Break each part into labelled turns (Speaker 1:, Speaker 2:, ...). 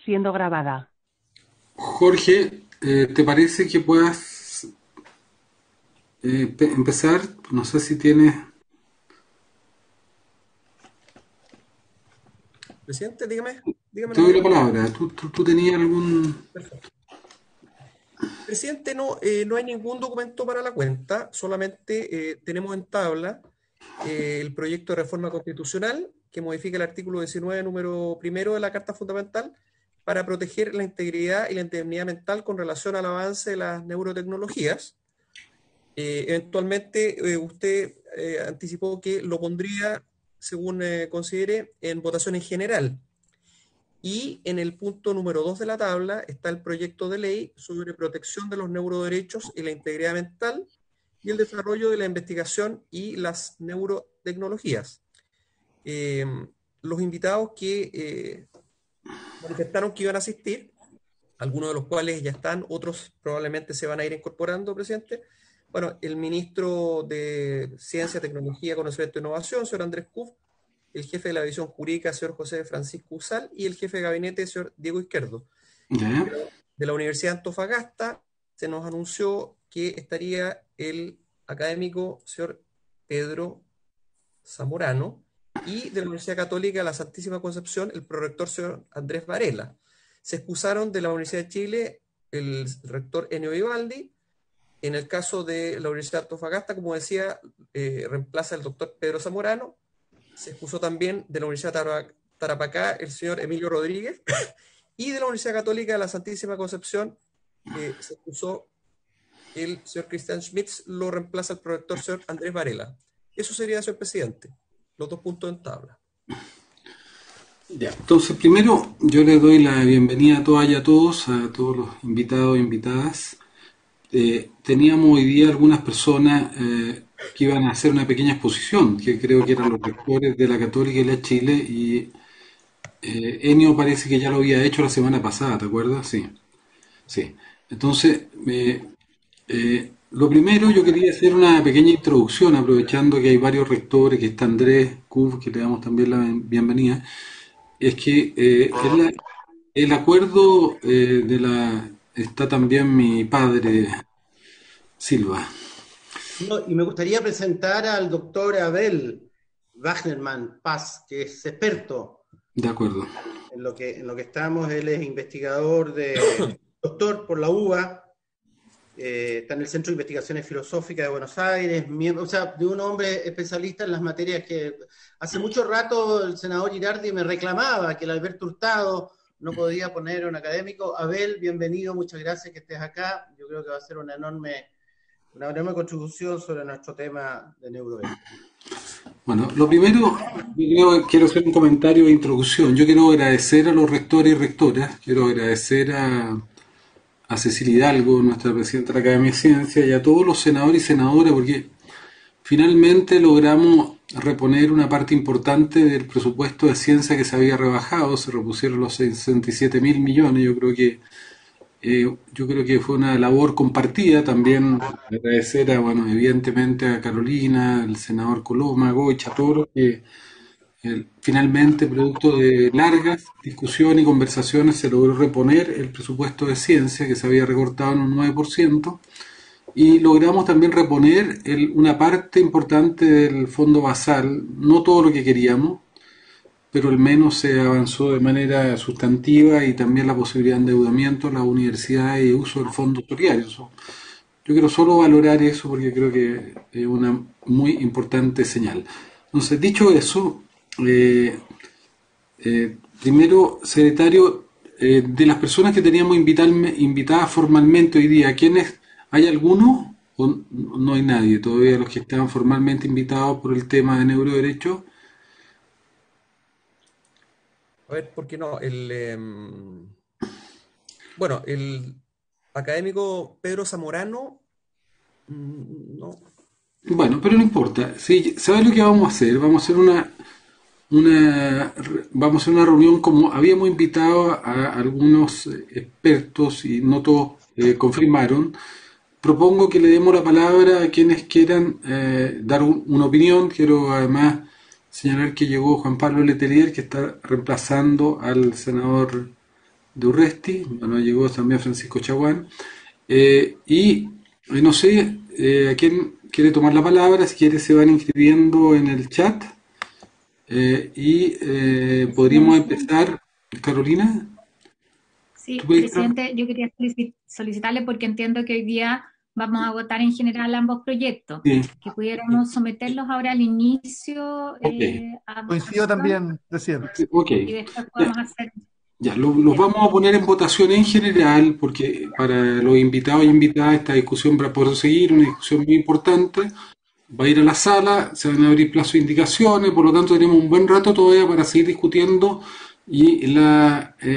Speaker 1: siendo grabada.
Speaker 2: Jorge, ¿te parece que puedas empezar? No sé si tienes...
Speaker 3: Presidente, dígame
Speaker 2: Te doy
Speaker 3: nomás.
Speaker 2: la palabra. ¿Tú tenías algún...?
Speaker 3: Perfecto. Presidente, no hay ningún documento para la cuenta, solamente tenemos en tabla el proyecto de reforma constitucional que modifica el artículo 19, número primero de la Carta Fundamental para proteger la integridad y la indemnidad mental con relación al avance de las neurotecnologías. Eventualmente, usted anticipó que lo pondría, según considere, en votación en general. Y en el punto número 2 de la tabla está el proyecto de ley sobre protección de los neuroderechos y la integridad mental y el desarrollo de la investigación y las neurotecnologías. Eh, los invitados que manifestaron que iban a asistir, algunos de los cuales ya están, otros probablemente se van a ir incorporando, presidente. Bueno, el ministro de Ciencia, Tecnología, Conocimiento e Innovación, señor Andrés Kuf, el jefe de la división jurídica, señor José Francisco Usal, y el jefe de gabinete, señor Diego Izquierdo.
Speaker 2: ¿Ya?
Speaker 3: De la Universidad de Antofagasta se nos anunció que estaría el académico señor Pedro Zamorano, y de la Universidad Católica de la Santísima Concepción, el prorector señor Andrés Varela. Se excusaron de la Universidad de Chile el rector Enio Vivaldi. En el caso de la Universidad de Antofagasta, como decía, reemplaza el doctor Pedro Zamorano. Se excusó también de la Universidad de Tarapacá el señor Emilio Rodríguez, y de la Universidad Católica de la Santísima Concepción se excusó el señor Cristian Schmitz, lo reemplaza el prorector señor Andrés Varela. Eso sería, señor presidente, los dos puntos en tabla.
Speaker 2: Ya. Entonces, primero yo le doy la bienvenida a todas y a todos los invitados e invitadas. Teníamos hoy día algunas personas que iban a hacer una pequeña exposición, que creo que eran los rectores de la Católica y la Chile, y Enio parece que ya lo había hecho la semana pasada, ¿te acuerdas? Sí, sí. Entonces, lo primero yo quería hacer una pequeña introducción, aprovechando que hay varios rectores, que está Andrés Cuf, que le damos también la bienvenida. Es que el acuerdo de la... Está también mi padre, Silva.
Speaker 4: No, y me gustaría presentar al doctor Abel Wagnerman Paz, que es experto
Speaker 2: De acuerdo.
Speaker 4: en lo que estamos. Él es investigador doctor por la UBA, está en el Centro de Investigaciones Filosóficas de Buenos Aires, miembro, o sea, de un hombre especialista en las materias que hace mucho rato el senador Girardi me reclamaba que el Alberto Hurtado no podía poner un académico. Abel, bienvenido, muchas gracias que estés acá. Yo creo que va a ser una enorme contribución sobre nuestro tema de neuroética.
Speaker 2: Bueno, lo primero, yo quiero hacer un comentario de introducción. Yo quiero agradecer a los rectores y rectoras, quiero agradecer a Cecilia Hidalgo, nuestra presidenta de la Academia de Ciencias, y a todos los senadores y senadoras, porque finalmente logramos reponer una parte importante del presupuesto de ciencia que se había rebajado, se repusieron los 67.000 millones. Yo creo que fue una labor compartida. También agradecer bueno, evidentemente a Carolina, al senador Coloma, Goich, a todos los que finalmente, producto de largas discusiones y conversaciones, se logró reponer el presupuesto de ciencia que se había recortado en un 9%, y logramos también reponer una parte importante del fondo basal, no todo lo que queríamos, pero al menos se avanzó de manera sustantiva, y también la posibilidad de endeudamiento en las universidades y uso del fondo solidario. Yo quiero solo valorar eso porque creo que es una muy importante señal. Entonces, dicho eso, primero, secretario, de las personas que teníamos invitadas formalmente hoy día, ¿quiénes? ¿Hay alguno o no hay nadie todavía de los que estaban formalmente invitados por el tema de neuroderecho?
Speaker 3: A ver, ¿por qué no? Bueno, el académico Pedro Zamorano, no.
Speaker 2: Bueno, pero no importa. Sí, ¿sabes lo que vamos a hacer? Vamos a hacer vamos a hacer una reunión como habíamos invitado a algunos expertos y no todos confirmaron. Propongo que le demos la palabra a quienes quieran dar una opinión. Quiero además señalar que llegó Juan Pablo Letelier, que está reemplazando al senador de Urresti, bueno, llegó también Francisco Chaguán, no sé a quién quiere tomar la palabra, si quiere se van inscribiendo en el chat podríamos
Speaker 1: Presidente,
Speaker 2: empezar, Carolina, ¿tú
Speaker 1: sí,
Speaker 2: puedes entrar?
Speaker 1: presidente, yo quería solicitarle porque entiendo que hoy día vamos a votar en general ambos proyectos,
Speaker 2: Sí,
Speaker 1: que pudiéramos someterlos ahora al inicio
Speaker 2: ok,
Speaker 1: a
Speaker 5: Coincido
Speaker 1: votación
Speaker 5: también, presidente.
Speaker 2: ok.
Speaker 1: y después
Speaker 2: Ya,
Speaker 1: podemos hacer.
Speaker 2: ya, los
Speaker 1: Bien.
Speaker 2: vamos a poner en votación en general, porque para los invitados y invitadas esta discusión va a poder seguir, una discusión muy importante. Va a ir a la sala, se van a abrir plazos de indicaciones, por lo tanto tenemos un buen rato todavía para seguir discutiendo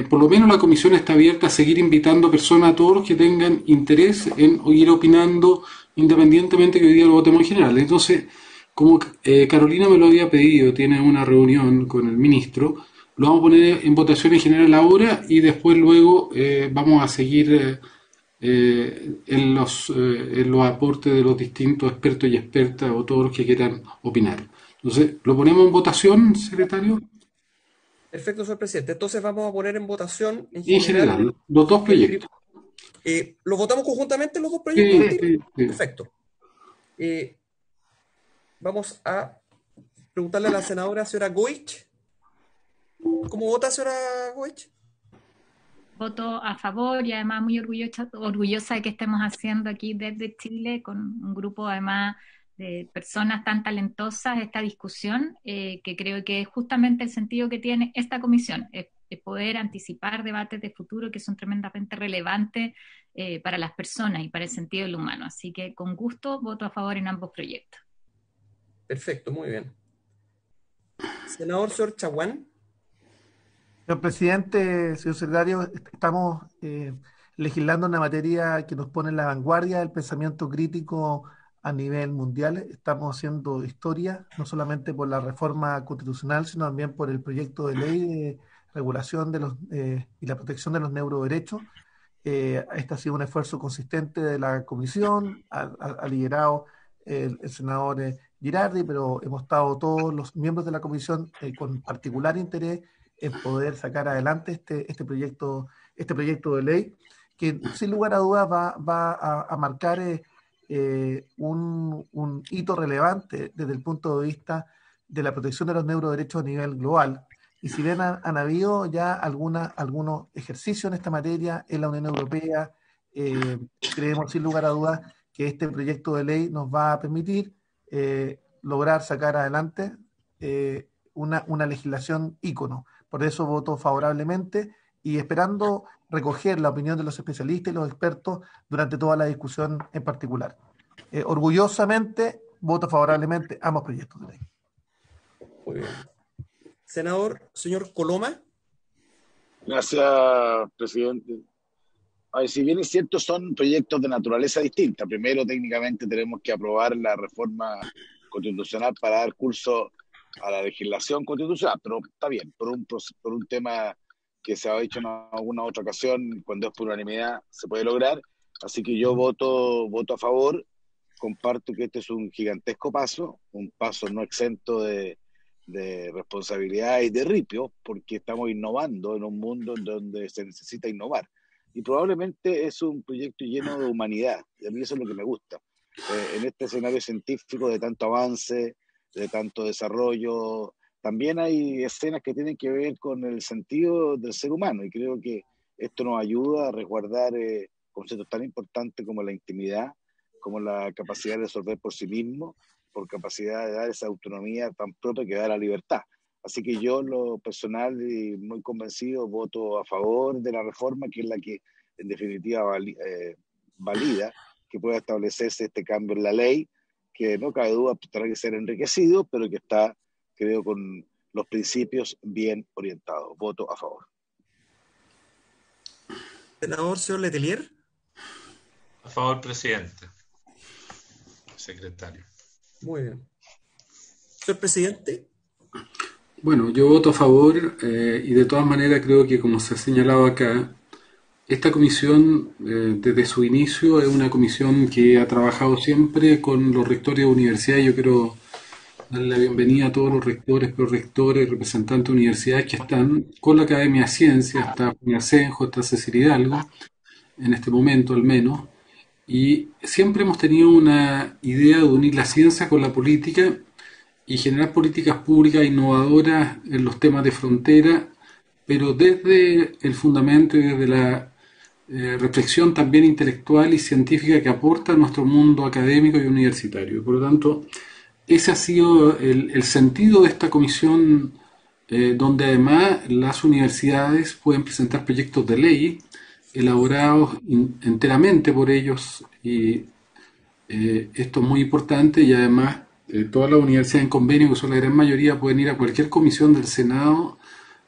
Speaker 2: por lo menos la comisión está abierta a seguir invitando personas, a todos los que tengan interés en ir opinando independientemente que hoy día lo votemos en general. Entonces, como Carolina me lo había pedido, tiene una reunión con el ministro, lo vamos a poner en votación en general ahora y después luego vamos a seguir en los aportes de los distintos expertos y expertas o todos los que quieran opinar. Entonces, ¿lo ponemos en votación, secretario?
Speaker 3: Perfecto, señor presidente. Entonces vamos a poner en votación en
Speaker 2: En
Speaker 3: general
Speaker 2: general, los dos proyectos.
Speaker 3: ¿Los votamos conjuntamente los dos proyectos al
Speaker 2: Sí,
Speaker 3: tiro?
Speaker 2: sí, sí.
Speaker 3: Perfecto. Eh, Vamos a preguntarle a la senadora, señora Goich. ¿Cómo vota, señora Goich?
Speaker 1: Voto a favor y además muy orgullosa de que estemos haciendo aquí desde Chile con un grupo además de personas tan talentosas esta discusión, que creo que es justamente el sentido que tiene esta comisión, es poder anticipar debates de futuro que son tremendamente relevantes para las personas y para el sentido del humano. Así que con gusto voto a favor en ambos proyectos.
Speaker 3: Perfecto, muy bien. Senador señor Chaguán.
Speaker 5: Señor presidente, señor secretario, estamos legislando una materia que nos pone en la vanguardia del pensamiento crítico a nivel mundial. Estamos haciendo historia, no solamente por la reforma constitucional, sino también por el proyecto de ley de regulación de y la protección de los neuroderechos. Este ha sido un esfuerzo consistente de la comisión, ha liderado el senador Girardi, pero hemos estado todos los miembros de la comisión con particular interés en poder sacar adelante este proyecto de ley, que sin lugar a dudas va a marcar un hito relevante desde el punto de vista de la protección de los neuroderechos a nivel global. Y si bien han habido ya algunos ejercicios en esta materia en la Unión Europea, creemos sin lugar a dudas que este proyecto de ley nos va a permitir lograr sacar adelante una legislación ícono. Por eso voto favorablemente y esperando recoger la opinión de los especialistas y los expertos durante toda la discusión en particular. Orgullosamente voto favorablemente ambos proyectos de ley.
Speaker 3: Muy bien. Senador, señor Coloma.
Speaker 6: Gracias, presidente. A ver, si bien es cierto, son proyectos de naturaleza distinta. Primero, técnicamente, tenemos que aprobar la reforma constitucional para dar curso a la legislación constitucional, pero está bien, por un tema que se ha dicho en alguna otra ocasión, cuando es por unanimidad, se puede lograr. Así que yo voto a favor. Comparto que este es un gigantesco paso, un paso no exento de responsabilidad y de ripio, porque estamos innovando en un mundo en donde se necesita innovar. Y probablemente es un proyecto lleno de humanidad, y a mí eso es lo que me gusta. En este escenario científico de tanto avance, de tanto desarrollo, también hay escenas que tienen que ver con el sentido del ser humano, y creo que esto nos ayuda a resguardar conceptos tan importantes como la intimidad, como la capacidad de resolver por sí mismo, por capacidad de dar esa autonomía tan propia que da la libertad. Así que yo, en lo personal y muy convencido, voto a favor de la reforma, que es la que en definitiva valida que pueda establecerse este cambio en la ley, que no cabe duda tendrá que ser enriquecido, pero que está, creo, con los principios bien orientados. Voto a favor.
Speaker 3: Senador señor Letelier.
Speaker 7: A favor, presidente. Secretario.
Speaker 3: Muy bien. Señor presidente.
Speaker 2: Bueno, yo voto a favor y de todas maneras creo que como se ha señalado acá, esta comisión desde su inicio es una comisión que ha trabajado siempre con los rectores de universidades. Yo quiero darle la bienvenida a todos los rectores, prorectores, representantes de universidades que están con la Academia de Ciencias, está Juan Arsenjo, está Cecilia Hidalgo, en este momento al menos, y siempre hemos tenido una idea de unir la ciencia con la política y generar políticas públicas innovadoras en los temas de frontera, pero desde el fundamento y desde la reflexión también intelectual y científica que aporta a nuestro mundo académico y universitario. Por lo tanto, ese ha sido el sentido de esta comisión, donde además las universidades pueden presentar proyectos de ley elaborados enteramente por ellos, y esto es muy importante, y además todas las universidades en convenio, que son la gran mayoría, pueden ir a cualquier comisión del Senado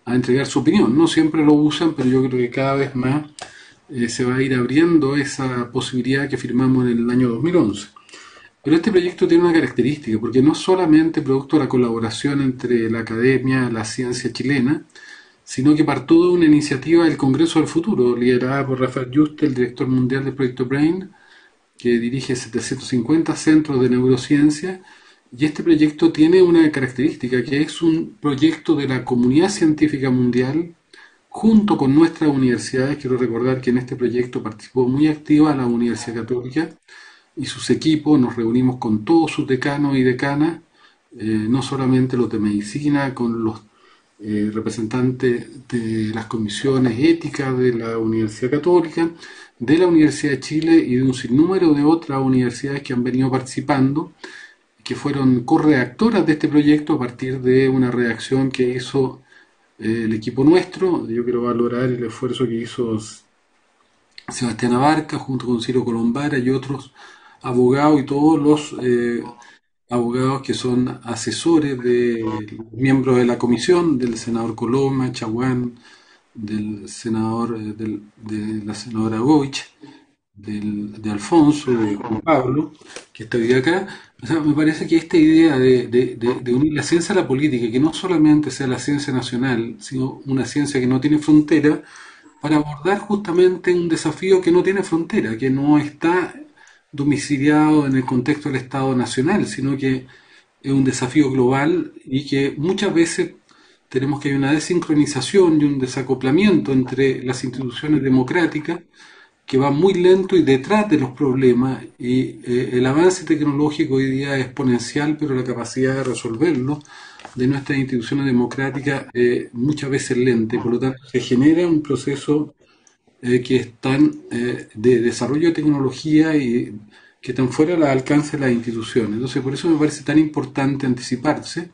Speaker 2: a entregar su opinión. No siempre lo usan, pero yo creo que cada vez más se va a ir abriendo esa posibilidad que firmamos en el año 2011. Pero este proyecto tiene una característica, porque no es solamente producto de la colaboración entre la academia y la ciencia chilena, sino que partió de una iniciativa del Congreso del Futuro, liderada por Rafael Yuste, el director mundial del proyecto BRAIN, que dirige 750 centros de neurociencia. Y este proyecto tiene una característica, que es un proyecto de la comunidad científica mundial, junto con nuestras universidades. Quiero recordar que en este proyecto participó muy activa la Universidad Católica y sus equipos. Nos reunimos con todos sus decanos y decanas, no solamente los de medicina, con los representantes de las comisiones éticas de la Universidad Católica, de la Universidad de Chile y de un sinnúmero de otras universidades que han venido participando, que fueron corredactoras de este proyecto a partir de una redacción que hizo el equipo nuestro. Yo quiero valorar el esfuerzo que hizo Sebastián Abarca junto con Ciro Colombara y otros abogados, y todos los abogados que son asesores de miembros de la comisión, del senador Coloma, Chaguán, del senador, de la senadora Goich, de Alfonso, de Juan Pablo, que está hoy acá. O sea, me parece que esta idea de unir la ciencia a la política, que no solamente sea la ciencia nacional, sino una ciencia que no tiene frontera, para abordar justamente un desafío que no tiene frontera, que no está domiciliado en el contexto del Estado nacional, sino que es un desafío global, y que muchas veces tenemos que hay una desincronización y un desacoplamiento entre las instituciones democráticas, que va muy lento y detrás de los problemas, y el avance tecnológico hoy día es exponencial, pero la capacidad de resolverlo de nuestras instituciones democráticas muchas veces lenta, y por lo tanto se genera un proceso que están de desarrollo de tecnología y que están fuera del alcance de las instituciones. Entonces, por eso me parece tan importante anticiparse,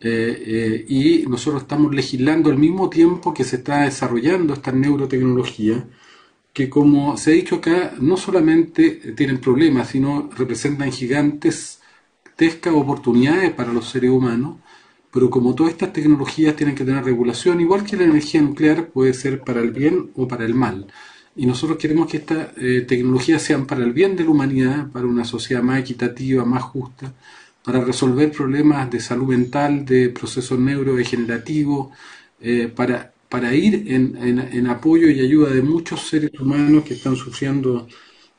Speaker 2: y nosotros estamos legislando al mismo tiempo que se está desarrollando esta neurotecnología, que, como se ha dicho acá, no solamente tienen problemas, sino representan gigantescas oportunidades para los seres humanos. Pero como todas estas tecnologías tienen que tener regulación, igual que la energía nuclear, puede ser para el bien o para el mal. Y nosotros queremos que estas tecnologías sean para el bien de la humanidad, para una sociedad más equitativa, más justa, para resolver problemas de salud mental, de procesos neurodegenerativos, para ir en apoyo y ayuda de muchos seres humanos que están sufriendo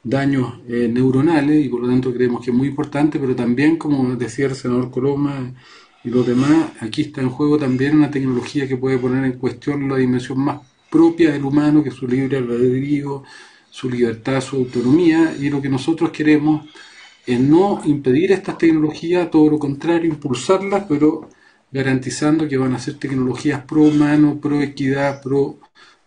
Speaker 2: daños neuronales, y por lo tanto creemos que es muy importante. Pero también, como decía el senador Coloma y los demás, aquí está en juego también una tecnología que puede poner en cuestión la dimensión más propia del humano, que es su libre albedrío, su libertad, su autonomía, y lo que nosotros queremos es no impedir estas tecnologías, todo lo contrario, impulsarlas, pero garantizando que van a ser tecnologías pro humano, pro equidad, pro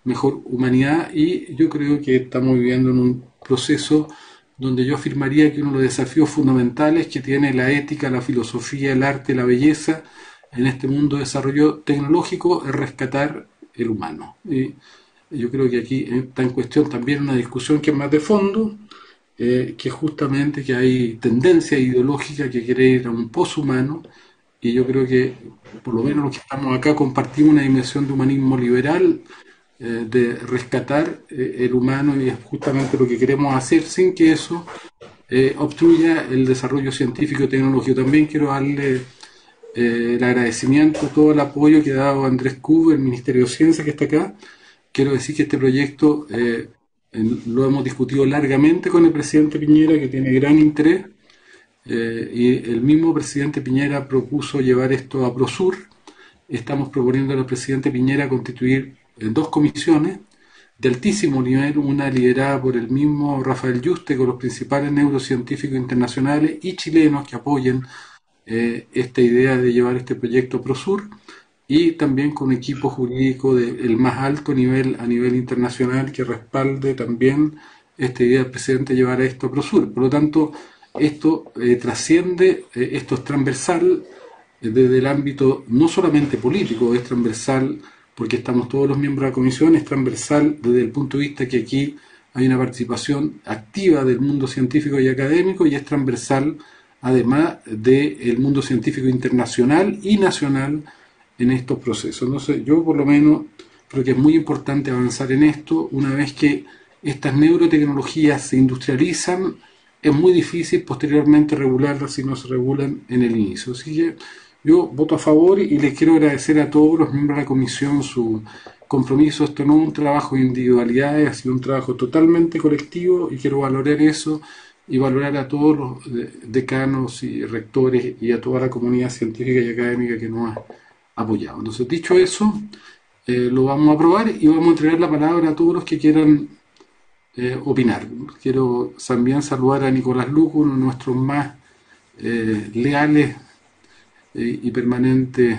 Speaker 2: mejor humanidad. Y yo creo que estamos viviendo en un proceso donde yo afirmaría que uno de los desafíos fundamentales que tiene la ética, la filosofía, el arte, la belleza en este mundo de desarrollo tecnológico es rescatar el humano. Y yo creo que aquí está en cuestión también una discusión que es más de fondo, que es justamente que hay tendencia ideológica que quiere ir a un poshumano, y yo creo que por lo menos los que estamos acá compartimos una dimensión de humanismo liberal, de rescatar el humano, y es justamente lo que queremos hacer sin que eso obstruya el desarrollo científico y tecnológico. También quiero darle el agradecimiento, todo el apoyo que ha dado Andrés Cub, el Ministerio de Ciencia que está acá. Quiero decir que este proyecto lo hemos discutido largamente con el presidente Piñera, que tiene gran interés, y el mismo presidente Piñera propuso llevar esto a Prosur. Estamos proponiendo al presidente Piñera constituir dos comisiones de altísimo nivel, una liderada por el mismo Rafael Yuste, con los principales neurocientíficos internacionales y chilenos que apoyen esta idea de llevar este proyecto Prosur, y también con equipo jurídico del más alto nivel a nivel internacional que respalde también esta idea del presidente de llevar a esto a Prosur. Por lo tanto, esto trasciende, esto es transversal desde el ámbito no solamente político, es transversal porque estamos todos los miembros de la comisión, es transversal desde el punto de vista que aquí hay una participación activa del mundo científico y académico, y es transversal además del mundo científico internacional y nacional en estos procesos. Entonces, yo por lo menos creo que es muy importante avanzar en esto. Una vez que estas neurotecnologías se industrializan, es muy difícil posteriormente regularlas si no se regulan en el inicio. Así que yo voto a favor y les quiero agradecer a todos los miembros de la comisión su compromiso. Esto no es un trabajo de individualidades, ha sido un trabajo totalmente colectivo, y quiero valorar eso y valorar a todos los decanos y rectores y a toda la comunidad científica y académica que nos ha apoyado. Entonces, dicho eso, lo vamos a aprobar y vamos a entregar la palabra a todos los que quieran opinar. Quiero también saludar a Nicolás Luco, uno de nuestros más leales y permanentes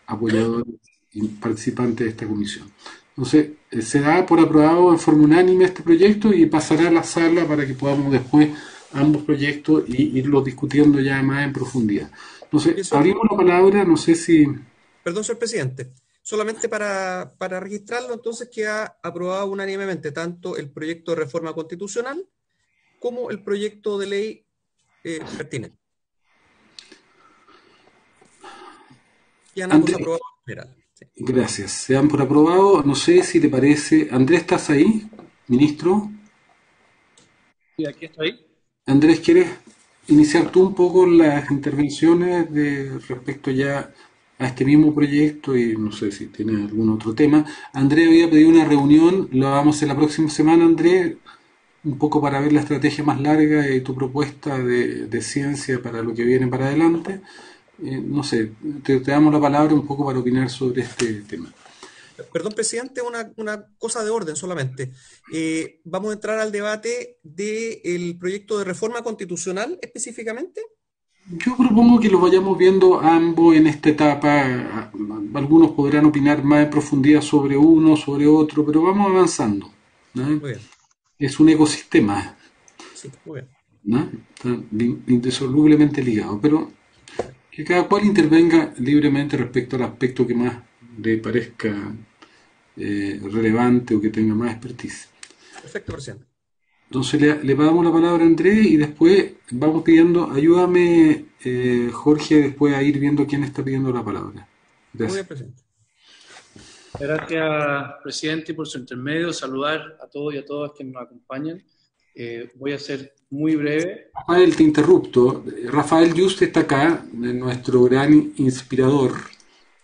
Speaker 2: apoyadores y participantes de esta comisión. Entonces, se da por aprobado en forma unánime este proyecto y pasará a la sala para que podamos después ambos proyectos y irlos discutiendo ya más en profundidad. Entonces, abrimos la palabra, no sé si...
Speaker 3: Perdón, señor presidente. Solamente para registrarlo, entonces queda aprobado unánimemente tanto el proyecto de reforma constitucional como el proyecto de ley pertinente. Ya ambos aprobados en general. Sí.
Speaker 2: Gracias. Se dan por aprobado. No sé si le parece... Andrés, ¿estás ahí, ministro?
Speaker 8: Sí, aquí estoy.
Speaker 2: Andrés, ¿quieres iniciar tú un poco las intervenciones respecto ya a este mismo proyecto? Y no sé si tienes algún otro tema. Andrés había pedido una reunión, la vamos a hacer la próxima semana, Andrés, un poco para ver la estrategia más larga de tu propuesta de ciencia para lo que viene para adelante. No sé, te damos la palabra un poco para opinar sobre este tema.
Speaker 3: Perdón, presidente, una cosa de orden solamente. ¿Vamos a entrar al debate del proyecto de reforma constitucional específicamente?
Speaker 2: Yo propongo que los vayamos viendo ambos en esta etapa. Algunos podrán opinar más en profundidad sobre uno, sobre otro, pero vamos avanzando, ¿no?
Speaker 3: Muy bien.
Speaker 2: Es un ecosistema,
Speaker 3: Sí, muy bien.
Speaker 2: ¿no? Están indisolublemente ligados, pero que cada cual intervenga libremente respecto al aspecto que más le parezca relevante o que tenga más expertise.
Speaker 3: Perfecto, presidente.
Speaker 2: Entonces le damos la palabra a Andrés y después vamos pidiendo, ayúdame Jorge después a ir viendo quién está pidiendo la palabra. Gracias.
Speaker 3: Muy bien, presidente.
Speaker 8: Gracias, presidente, y por su intermedio saludar a todos y a todas quienes nos acompañan. Voy a ser muy breve.
Speaker 2: Rafael, te interrupto. Rafael Yuste está acá, nuestro gran inspirador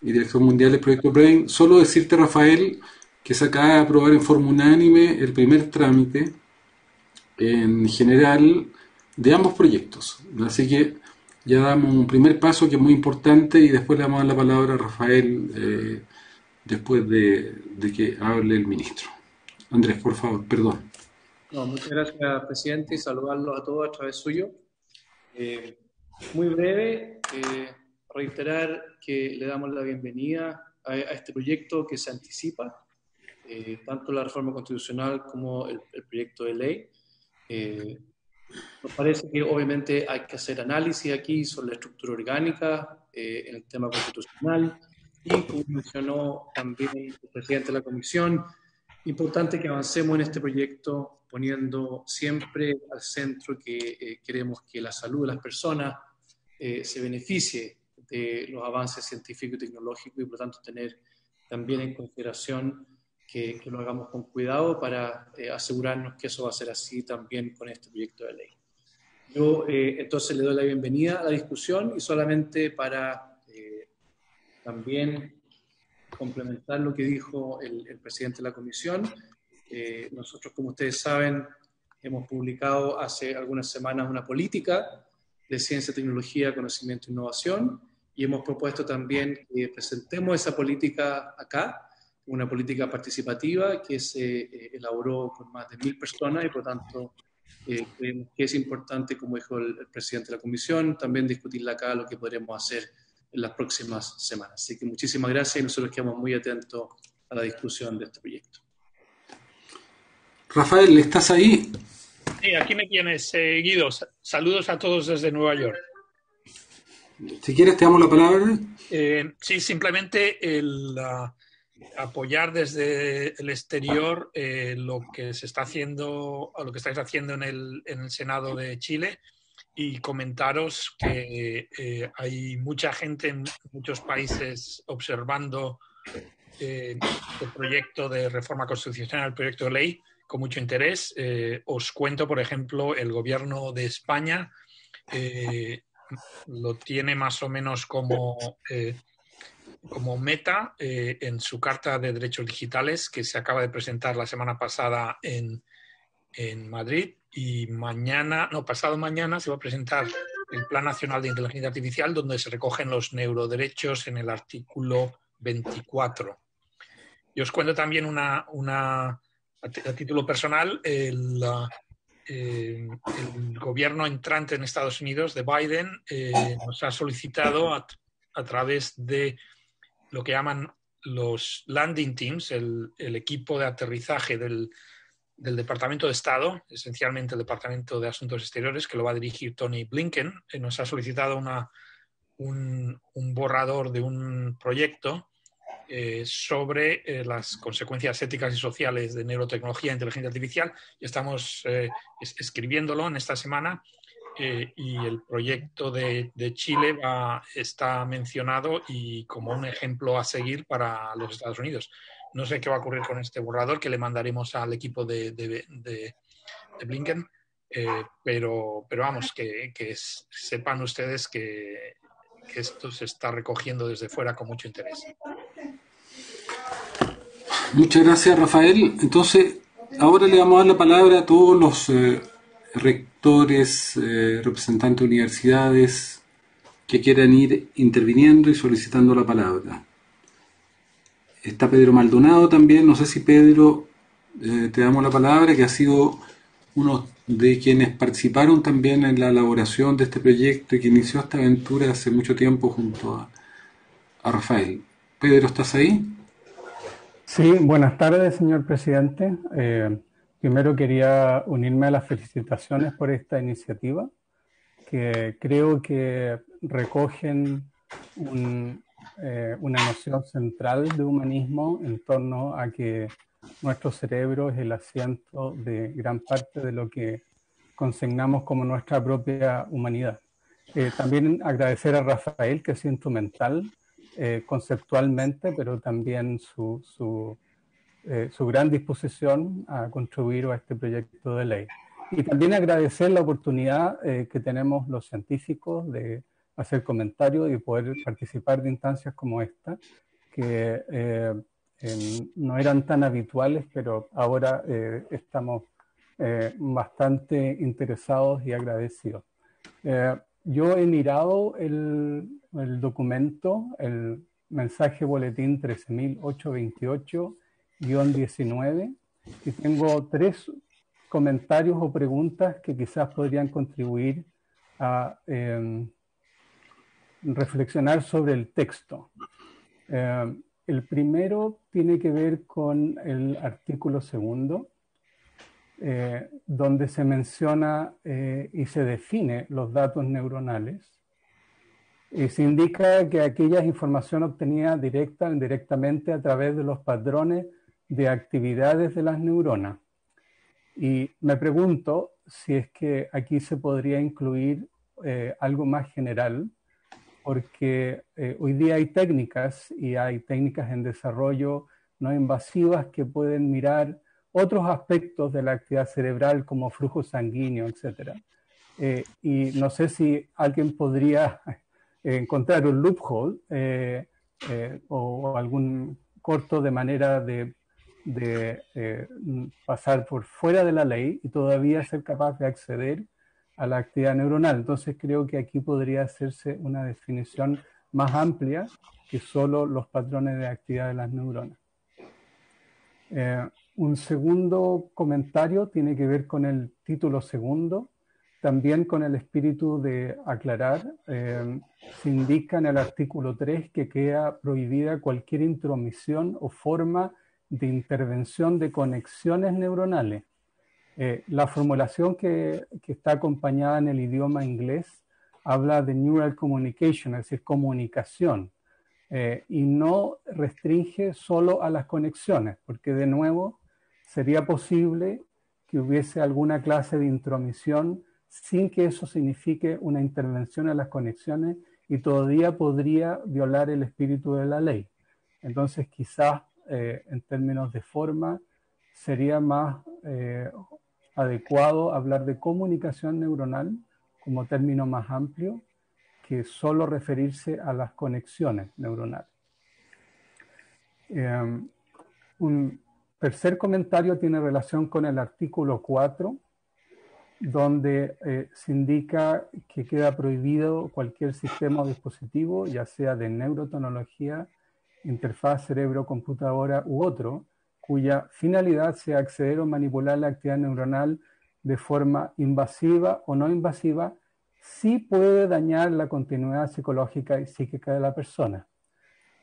Speaker 2: y director mundial del proyecto Brain. Solo decirte, Rafael, que se acaba de aprobar en forma unánime el primer trámite en general de ambos proyectos. Así que ya damos un primer paso que es muy importante y después le vamos a dar la palabra a Rafael después de que hable el ministro. Andrés, por favor, perdón.
Speaker 8: No, muchas gracias, presidente, y saludarlos a todos a través suyo. Muy breve, reiterar que le damos la bienvenida a este proyecto que se anticipa, tanto la reforma constitucional como el proyecto de ley. Nos parece que obviamente hay que hacer análisis aquí sobre la estructura orgánica en el tema constitucional y, como mencionó también el presidente de la comisión, importante que avancemos en este proyecto poniendo siempre al centro que queremos que la salud de las personas se beneficie de los avances científicos y tecnológicos y por lo tanto tener también en consideración que lo hagamos con cuidado para asegurarnos que eso va a ser así también con este proyecto de ley. Yo entonces le doy la bienvenida a la discusión y solamente para también complementar lo que dijo el presidente de la comisión. Nosotros, como ustedes saben, hemos publicado hace algunas semanas una política de ciencia, tecnología, conocimiento e innovación, y hemos propuesto también que presentemos esa política acá, una política participativa que se elaboró con más de 1.000 personas y por tanto creemos que es importante, como dijo el presidente de la comisión, también discutirla acá lo que podremos hacer en las próximas semanas. Así que muchísimas gracias y nosotros quedamos muy atentos a la discusión de este proyecto.
Speaker 2: Rafael, ¿estás ahí?
Speaker 9: Sí, aquí me tienes, Guido. Saludos a todos desde Nueva York.
Speaker 2: Si quieres, te damos la palabra.
Speaker 9: Sí, simplemente el apoyar desde el exterior lo que se está haciendo, o lo que estáis haciendo en el Senado de Chile, y comentaros que hay mucha gente en muchos países observando el proyecto de reforma constitucional, el proyecto de ley, con mucho interés. Os cuento, por ejemplo, el gobierno de España lo tiene más o menos como meta en su Carta de Derechos Digitales, que se acaba de presentar la semana pasada en Madrid, y pasado mañana se va a presentar el Plan Nacional de Inteligencia Artificial, donde se recogen los neuroderechos en el artículo 24. Y os cuento también a título personal, el gobierno entrante en Estados Unidos de Biden nos ha solicitado a través de lo que llaman los landing teams, el equipo de aterrizaje del Departamento de Estado, esencialmente el Departamento de Asuntos Exteriores, que lo va a dirigir Tony Blinken. Nos ha solicitado un borrador de un proyecto sobre las consecuencias éticas y sociales de neurotecnología e inteligencia artificial, y estamos escribiéndolo en esta semana, y el proyecto de Chile está mencionado y como un ejemplo a seguir para los Estados Unidos. No sé qué va a ocurrir con este borrador que le mandaremos al equipo de Blinken, pero vamos, que sepan ustedes que esto se está recogiendo desde fuera con mucho interés.
Speaker 2: Muchas gracias, Rafael. Entonces, ahora le vamos a dar la palabra a todos los rectores, representantes de universidades que quieran ir interviniendo y solicitando la palabra. Está Pedro Maldonado también. No sé si Pedro, te damos la palabra, que ha sido uno de quienes participaron también en la elaboración de este proyecto y que inició esta aventura hace mucho tiempo junto a Rafael. Pedro, ¿estás ahí?
Speaker 10: Sí, buenas tardes, señor presidente. Primero quería unirme a las felicitaciones por esta iniciativa, que creo que recogen una noción central de humanismo en torno a que nuestro cerebro es el asiento de gran parte de lo que consignamos como nuestra propia humanidad. También agradecer a Rafael, que es instrumental conceptualmente, pero también su gran disposición a contribuir a este proyecto de ley. Y también agradecer la oportunidad que tenemos los científicos de hacer comentarios y poder participar de instancias como esta, que no eran tan habituales, pero ahora estamos bastante interesados y agradecidos. Yo he mirado el documento, el mensaje boletín 13.828-19, y tengo 3 comentarios o preguntas que quizás podrían contribuir a reflexionar sobre el texto. El primero tiene que ver con el artículo 2, donde se menciona y se define los datos neuronales. Y se indica que aquella información obtenida directa o indirectamente a través de los patrones de actividades de las neuronas. Y me pregunto si es que aquí se podría incluir algo más general, porque hoy día hay técnicas en desarrollo no invasivas que pueden mirar otros aspectos de la actividad cerebral como flujo sanguíneo, etc. Y no sé si alguien podría encontrar un loophole o algún corto de manera de de pasar por fuera de la ley y todavía ser capaz de acceder a la actividad neuronal. Entonces creo que aquí podría hacerse una definición más amplia que solo los patrones de actividad de las neuronas. Un segundo comentario tiene que ver con el título segundo, también con el espíritu de aclarar. Se indica en el artículo 3 que queda prohibida cualquier intromisión o forma de intervención de conexiones neuronales. La formulación que está acompañada en el idioma inglés habla de neural communication, es decir, comunicación, y no restringe solo a las conexiones, porque de nuevo sería posible que hubiese alguna clase de intromisión sin que eso signifique una intervención en las conexiones y todavía podría violar el espíritu de la ley. Entonces quizás en términos de forma sería más adecuado hablar de comunicación neuronal como término más amplio que solo referirse a las conexiones neuronales. Un tercer comentario tiene relación con el artículo 4, donde se indica que queda prohibido cualquier sistema o dispositivo, ya sea de neurotecnología, interfaz cerebro-computadora u otro, cuya finalidad sea acceder o manipular la actividad neuronal de forma invasiva o no invasiva, sí puede dañar la continuidad psicológica y psíquica de la persona.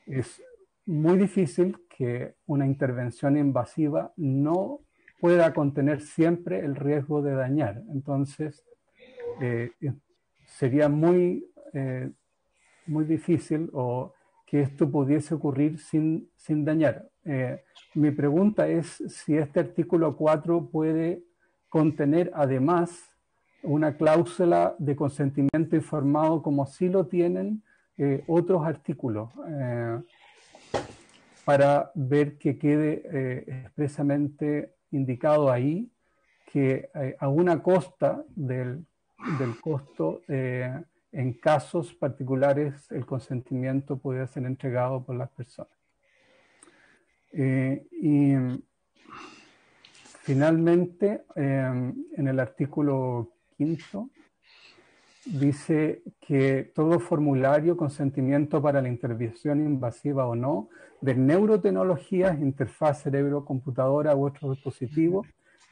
Speaker 10: Es muy difícil que una intervención invasiva no pueda contener siempre el riesgo de dañar. Entonces, sería muy difícil o que esto pudiese ocurrir sin dañar. Mi pregunta es si este artículo 4 puede contener además una cláusula de consentimiento informado como sí lo tienen otros artículos, para ver que quede expresamente indicado ahí que a una costa del costo, en casos particulares el consentimiento puede ser entregado por las personas. Y finalmente, en el artículo 5 dice que todo formulario, consentimiento para la intervención invasiva o no de neurotecnologías, interfaz cerebro-computadora u otro dispositivo,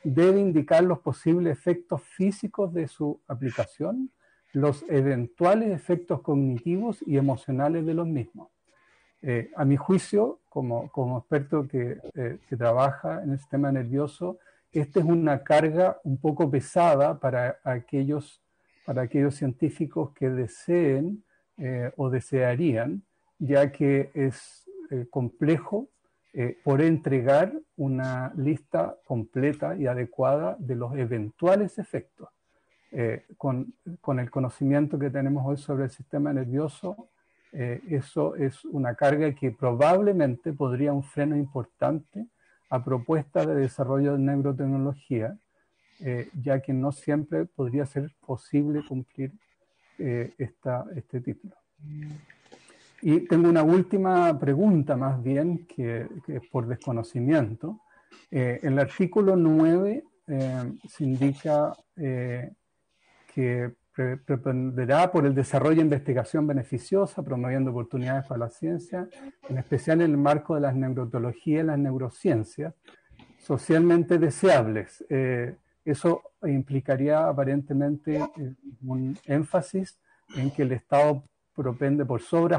Speaker 10: debe indicar los posibles efectos físicos de su aplicación, los eventuales efectos cognitivos y emocionales de los mismos. A mi juicio, como experto que trabaja en el sistema nervioso, esta es una carga un poco pesada para aquellos científicos que deseen o desearían, ya que es complejo por entregar una lista completa y adecuada de los eventuales efectos. Con el conocimiento que tenemos hoy sobre el sistema nervioso, eso es una carga que probablemente podría un freno importante a propuestas de desarrollo de neurotecnología, ya que no siempre podría ser posible cumplir este título. Y tengo una última pregunta, más bien, que es por desconocimiento. En el artículo 9 se indica que preponderá por el desarrollo de investigación beneficiosa, promoviendo oportunidades para la ciencia, en especial en el marco de las neurotecnologías y las neurociencias, socialmente deseables. Eso implicaría aparentemente un énfasis en que el Estado propende por sobre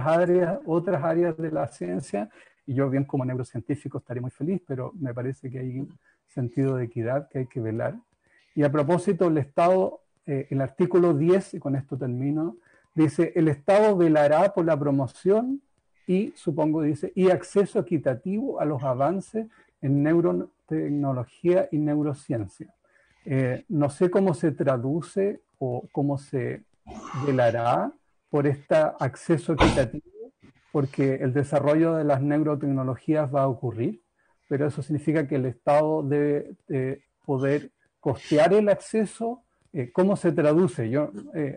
Speaker 10: otras áreas de la ciencia, y yo bien como neurocientífico estaría muy feliz, pero me parece que hay un sentido de equidad que hay que velar. Y a propósito, el Estado, el artículo 10, y con esto termino, dice, el Estado velará por la promoción y, supongo dice, y acceso equitativo a los avances en neurotecnología y neurociencia. No sé cómo se traduce o cómo se velará por este acceso equitativo, porque el desarrollo de las neurotecnologías va a ocurrir, pero eso significa que el Estado debe poder costear el acceso. ¿Cómo se traduce?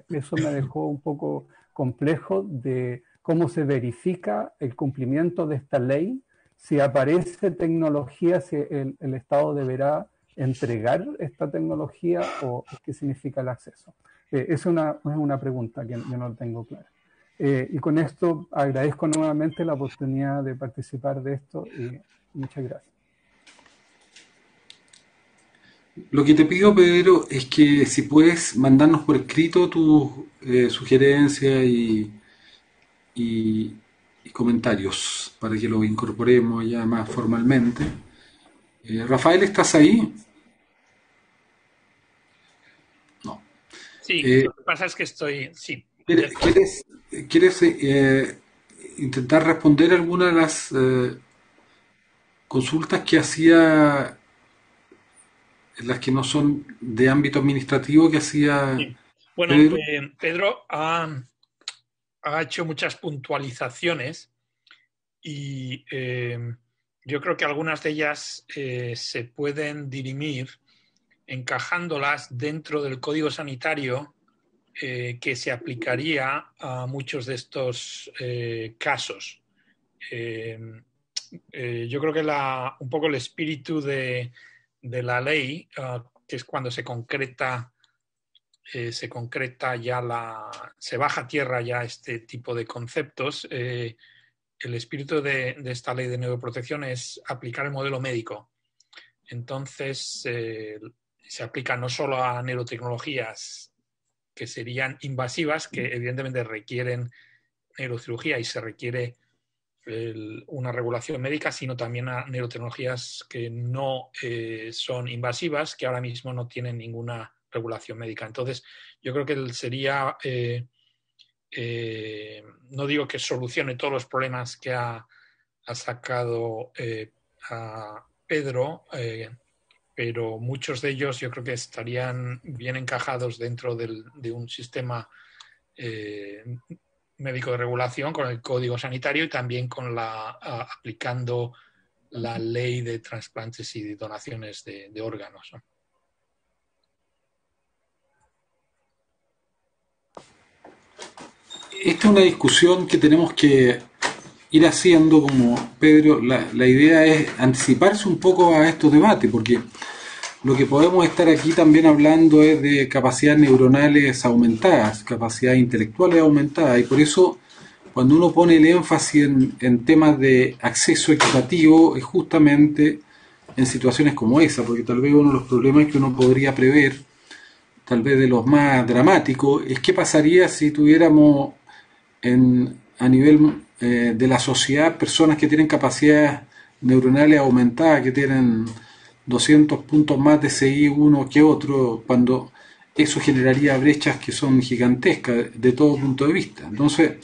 Speaker 10: Eso me dejó un poco complejo de cómo se verifica el cumplimiento de esta ley si aparece tecnología, si el Estado deberá entregar esta tecnología o qué significa el acceso. Es una pregunta que yo no tengo clara. Y con esto agradezco nuevamente la oportunidad de participar de esto y muchas gracias.
Speaker 2: Lo que te pido, Pedro, es que si puedes mandarnos por escrito tus sugerencias y comentarios para que lo incorporemos ya más formalmente. Rafael, ¿estás ahí? No.
Speaker 9: Sí, lo que pasa es que sí.
Speaker 2: ¿Quieres intentar responder alguna de las consultas que hacía, las que no son de ámbito administrativo, que hacía
Speaker 9: sí. Bueno,
Speaker 2: Pedro?
Speaker 9: Pedro ha hecho muchas puntualizaciones y yo creo que algunas de ellas se pueden dirimir encajándolas dentro del Código Sanitario que se aplicaría a muchos de estos casos. Yo creo que un poco el espíritu de la ley, que es cuando se concreta ya se baja a tierra ya este tipo de conceptos. El espíritu de esta ley de neuroprotección es aplicar el modelo médico. Entonces, se aplica no solo a neurotecnologías que serían invasivas, que evidentemente requieren neurocirugía y se requiere una regulación médica, sino también a neurotecnologías que no son invasivas, que ahora mismo no tienen ninguna regulación médica. Entonces, yo creo que sería, no digo que solucione todos los problemas que ha sacado a Pedro, pero muchos de ellos yo creo que estarían bien encajados dentro de un sistema médico de regulación con el Código Sanitario y también con aplicando la ley de trasplantes y de donaciones de órganos, ¿no?
Speaker 2: Esta es una discusión que tenemos que ir haciendo, como Pedro, la idea es anticiparse un poco a estos debates, porque lo que podemos estar aquí también hablando es de capacidades neuronales aumentadas, capacidades intelectuales aumentadas, y por eso cuando uno pone el énfasis en temas de acceso equitativo es justamente en situaciones como esa, porque tal vez uno de los problemas que uno podría prever, tal vez de los más dramáticos, es qué pasaría si tuviéramos a nivel de la sociedad personas que tienen capacidades neuronales aumentadas, que tienen 200 puntos más de CI uno que otro, cuando eso generaría brechas que son gigantescas de todo punto de vista. Entonces,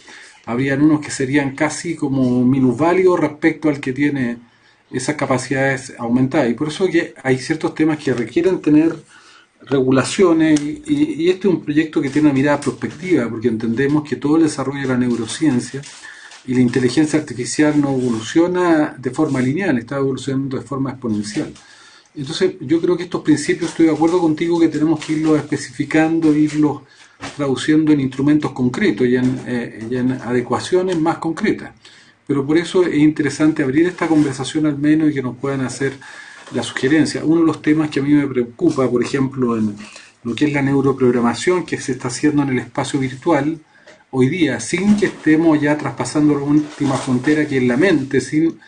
Speaker 2: habrían unos que serían casi como minusválidos respecto al que tiene esas capacidades aumentadas. Y por eso que hay ciertos temas que requieren tener regulaciones y este es un proyecto que tiene una mirada prospectiva, porque entendemos que todo el desarrollo de la neurociencia y la inteligencia artificial no evoluciona de forma lineal, está evolucionando de forma exponencial. Entonces yo creo que estos principios, estoy de acuerdo contigo que tenemos que irlos especificando, irlos traduciendo en instrumentos concretos y en adecuaciones más concretas. Pero por eso es interesante abrir esta conversación al menos y que nos puedan hacer la sugerencia. Uno de los temas que a mí me preocupa, por ejemplo, en lo que es la neuroprogramación que se está haciendo en el espacio virtual hoy día, sin que estemos ya traspasando la última frontera que es la mente, sin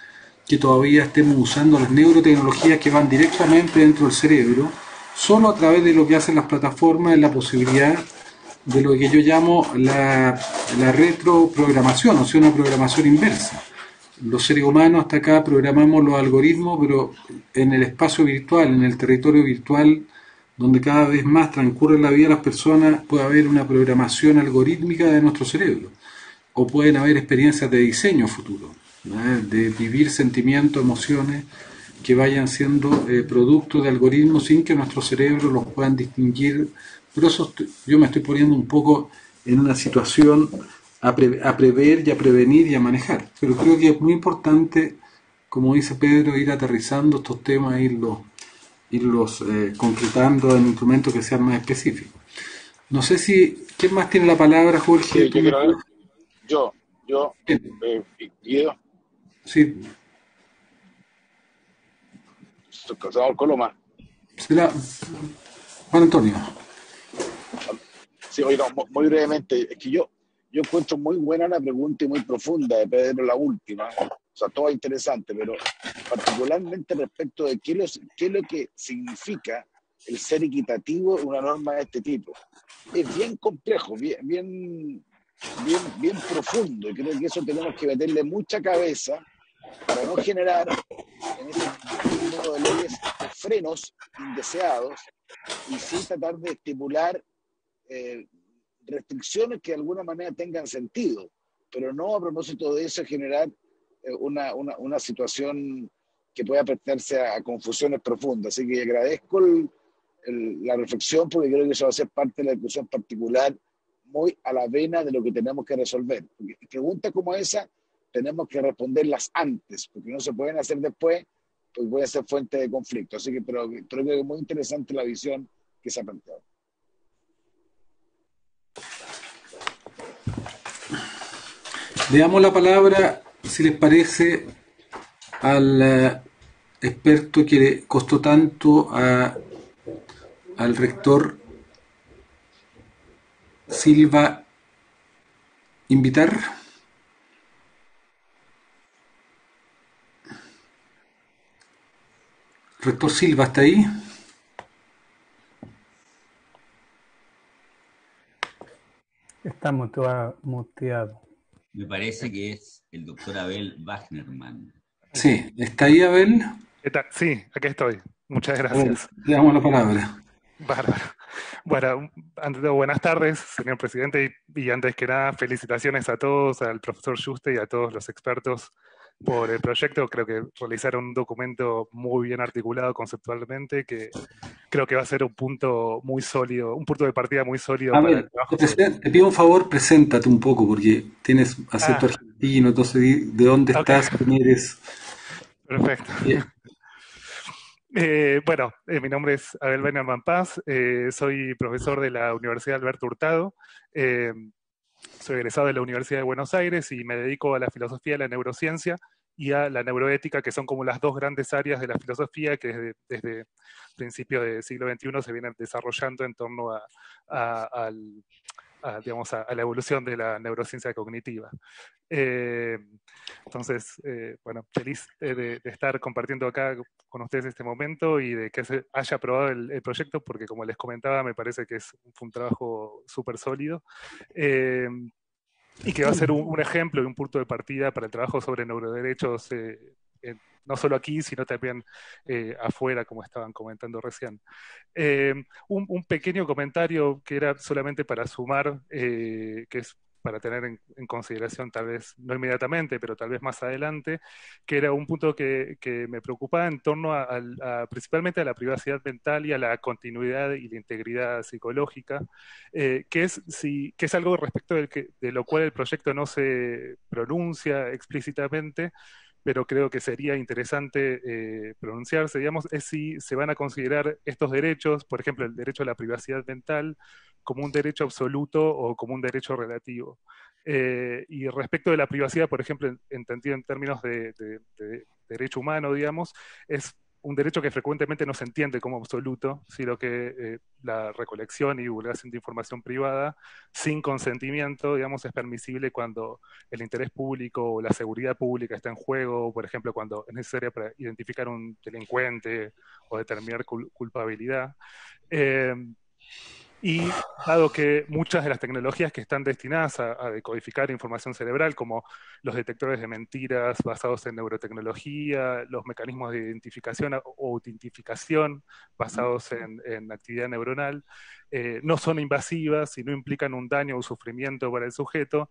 Speaker 2: que todavía estemos usando las neurotecnologías que van directamente dentro del cerebro, solo a través de lo que hacen las plataformas es la posibilidad de lo que yo llamo la retroprogramación, o sea, una programación inversa. Los seres humanos hasta acá programamos los algoritmos, pero en el espacio virtual, en el territorio virtual, donde cada vez más transcurre la vida de las personas, puede haber una programación algorítmica de nuestro cerebro. O pueden haber experiencias de diseño futuro, ¿no? De vivir sentimientos, emociones que vayan siendo producto de algoritmos sin que nuestros cerebros los puedan distinguir. Por eso yo me estoy poniendo un poco en una situación a prever y a prevenir y a manejar. Pero creo que es muy importante, como dice Pedro, ir aterrizando estos temas, irlos concretando en instrumentos que sean más específicos. No sé si... ¿Quién más tiene la palabra, Jorge?
Speaker 6: Yo, Guido.
Speaker 2: Sí.
Speaker 6: Senador Coloma.
Speaker 2: Juan Antonio.
Speaker 6: Sí, oiga, muy brevemente, es que yo encuentro muy buena la pregunta y muy profunda de Pedro, la última. O sea, todo es interesante, pero particularmente respecto de qué es lo que significa el ser equitativo en una norma de este tipo. Es bien complejo, bien profundo, y creo que eso tenemos que meterle mucha cabeza para no generar en este tipo de leyes frenos indeseados y sí tratar de estimular restricciones que de alguna manera tengan sentido, pero no a propósito de eso generar una situación que pueda prestarse a confusiones profundas. Así que agradezco la reflexión, porque creo que eso va a ser parte de la discusión particular, muy a la vena de lo que tenemos que resolver. Porque preguntas como esa tenemos que responderlas antes, porque no se pueden hacer después, pues puede ser fuente de conflicto. Así que pero creo que es muy interesante la visión que se ha planteado.
Speaker 2: Le damos la palabra, si les parece, al experto que le costó tanto al rector Silva invitar. Rector Silva, ¿está ahí?
Speaker 10: Está muteado.
Speaker 11: Me parece que es el doctor Abel Wagnerman.
Speaker 2: Sí, ¿está ahí Abel?
Speaker 12: ¿Qué tal? Sí, aquí estoy. Muchas gracias.
Speaker 2: Le damos la palabra.
Speaker 12: Bárbaro. Bueno, ante todo, buenas tardes, señor presidente, y antes que nada, felicitaciones a todos, al profesor Juste y a todos los expertos por el proyecto. Creo que realizaron un documento muy bien articulado conceptualmente, que creo que va a ser un punto muy sólido, un punto de partida muy sólido para el trabajo.
Speaker 2: Te pido un favor, preséntate un poco, porque tienes acento argentino, entonces, ¿de dónde estás? ¿Quién eres?
Speaker 12: Perfecto. Bueno, mi nombre es Abel Wagnerman Paz, soy profesor de la Universidad Alberto Hurtado, soy egresado de la Universidad de Buenos Aires y me dedico a la filosofía de la neurociencia y a la neuroética, que son como las dos grandes áreas de la filosofía que desde principios del siglo XXI se vienen desarrollando en torno a la evolución de la neurociencia cognitiva. Entonces, bueno, feliz de estar compartiendo acá con ustedes este momento y de que se haya aprobado el proyecto, porque como les comentaba, me parece que fue un trabajo súper sólido. Y que va a ser un ejemplo y un punto de partida para el trabajo sobre neuroderechos, no solo aquí, sino también afuera, como estaban comentando recién. Un pequeño comentario que era solamente para sumar, que es para tener en consideración, tal vez no inmediatamente, pero tal vez más adelante, que era un punto que me preocupaba en torno principalmente a la privacidad mental y a la continuidad y la integridad psicológica, que es algo respecto de lo cual el proyecto no se pronuncia explícitamente, pero creo que sería interesante pronunciarse, digamos, es si se van a considerar estos derechos, por ejemplo, el derecho a la privacidad mental, como un derecho absoluto o como un derecho relativo. Y respecto de la privacidad, por ejemplo, entendido en términos de derecho humano, digamos, es un derecho que frecuentemente no se entiende como absoluto, sino que la recolección y divulgación de información privada sin consentimiento, digamos, es permisible cuando el interés público o la seguridad pública está en juego, por ejemplo, cuando es necesaria para identificar un delincuente o determinar culpabilidad. Y dado que muchas de las tecnologías que están destinadas a decodificar información cerebral, como los detectores de mentiras basados en neurotecnología, los mecanismos de identificación o autentificación basados en actividad neuronal, no son invasivas y no implican un daño o sufrimiento para el sujeto,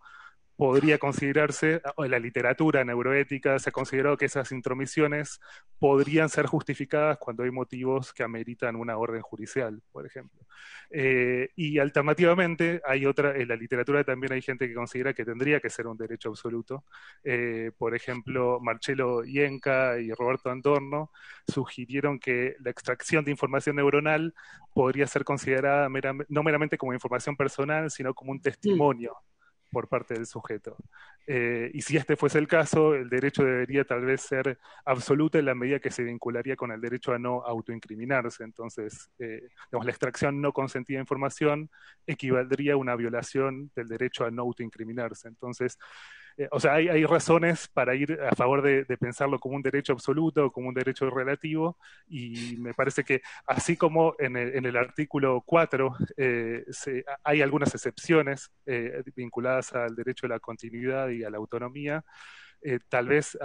Speaker 12: podría considerarse, o en la literatura neuroética se ha considerado que esas intromisiones podrían ser justificadas cuando hay motivos que ameritan una orden judicial, por ejemplo. Y alternativamente, en la literatura también hay gente que considera que tendría que ser un derecho absoluto. Por ejemplo, Marcello Ienca y Roberto Adorno sugirieron que la extracción de información neuronal podría ser considerada no meramente como información personal, sino como un testimonio por parte del sujeto. Y si este fuese el caso, el derecho debería tal vez ser absoluto en la medida que se vincularía con el derecho a no autoincriminarse. Entonces, digamos, la extracción no consentida de información equivaldría a una violación del derecho a no autoincriminarse. Entonces, o sea, hay razones para ir a favor de pensarlo como un derecho absoluto o como un derecho relativo, y me parece que así como en el artículo 4 hay algunas excepciones vinculadas al derecho a la continuidad y a la autonomía, tal vez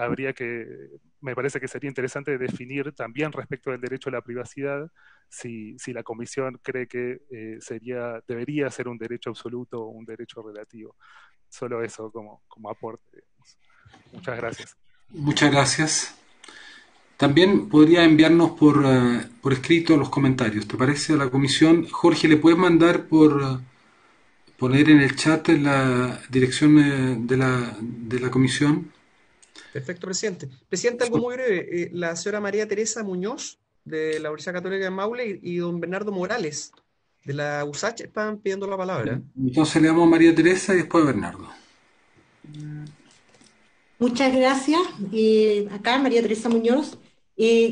Speaker 12: me parece que sería interesante definir también respecto del derecho a la privacidad si la Comisión cree que debería ser un derecho absoluto o un derecho relativo. Solo eso como aporte, digamos. Muchas gracias.
Speaker 2: Muchas gracias. También podría enviarnos por escrito los comentarios, ¿te parece? A la comisión. Jorge, ¿le puedes mandar poner en el chat la dirección de la comisión?
Speaker 3: Perfecto, presidente. Presidente, algo muy breve. La señora María Teresa Muñoz, de la Universidad Católica de Maule, y don Bernardo Morales, de la USACH, estaban pidiendo la palabra.
Speaker 2: Entonces le damos a María Teresa y después a Bernardo.
Speaker 13: Muchas gracias. Acá María Teresa Muñoz.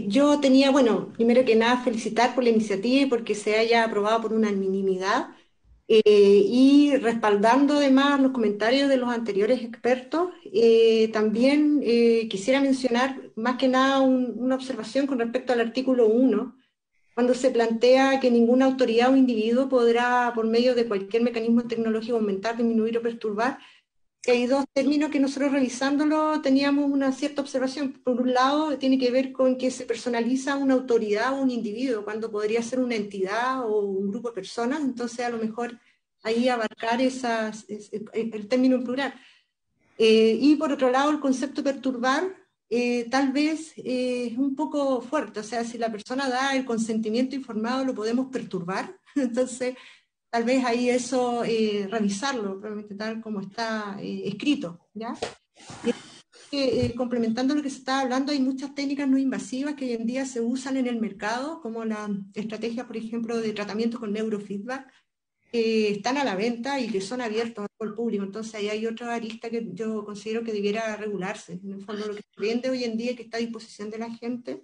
Speaker 13: Yo tenía, bueno, primero que nada felicitar por la iniciativa y porque se haya aprobado por unanimidad, y respaldando además los comentarios de los anteriores expertos. También quisiera mencionar más que nada una observación con respecto al artículo 1, cuando se plantea que ninguna autoridad o individuo podrá, por medio de cualquier mecanismo tecnológico, aumentar, disminuir o perturbar. Hay dos términos que nosotros revisándolo teníamos una cierta observación. Por un lado, tiene que ver con que se personaliza una autoridad o un individuo, cuando podría ser una entidad o un grupo de personas. Entonces, a lo mejor ahí abarcar el término en plural. Y por otro lado, el concepto perturbar tal vez es un poco fuerte. O sea, si la persona da el consentimiento informado, lo podemos perturbar. Entonces, tal vez ahí eso, revisarlo, probablemente tal como está escrito, ¿ya? Y, complementando lo que se está hablando, hay muchas técnicas no invasivas que hoy en día se usan en el mercado, como la estrategia, por ejemplo, de tratamiento con neurofeedback, que están a la venta y que son abiertos al público. Entonces ahí hay otra arista que yo considero que debiera regularse. En el fondo, lo que se vende hoy en día y que está a disposición de la gente,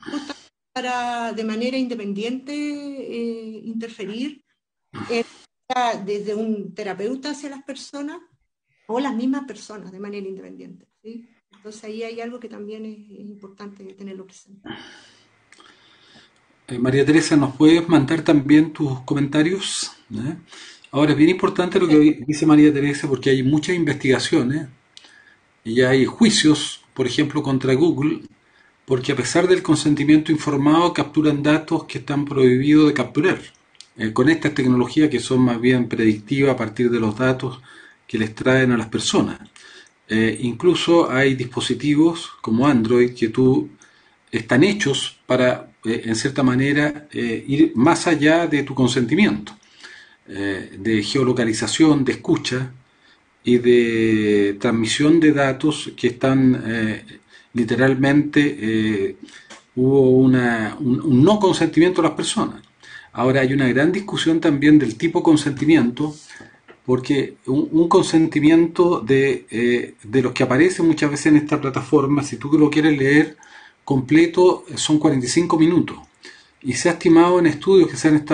Speaker 13: justo para de manera independiente interferir desde un terapeuta hacia las personas o las mismas personas de manera independiente, ¿sí? Entonces ahí hay algo que también es importante tenerlo presente.
Speaker 2: María Teresa, ¿nos puedes mandar también tus comentarios? Ahora, es bien importante lo que dice María Teresa, porque hay muchas investigaciones y hay juicios, por ejemplo, contra Google, porque a pesar del consentimiento informado capturan datos que están prohibidos de capturar. Con estas tecnologías que son más bien predictivas a partir de los datos que les traen a las personas. Incluso hay dispositivos como Android que están hechos para, en cierta manera, ir más allá de tu consentimiento, de geolocalización, de escucha y de transmisión de datos que están literalmente, hubo un no consentimiento de las personas. Ahora hay una gran discusión también del tipo consentimiento, porque un consentimiento de los que aparecen muchas veces en esta plataforma, si tú lo quieres leer completo, son 45 minutos. Y se ha estimado en estudios que se han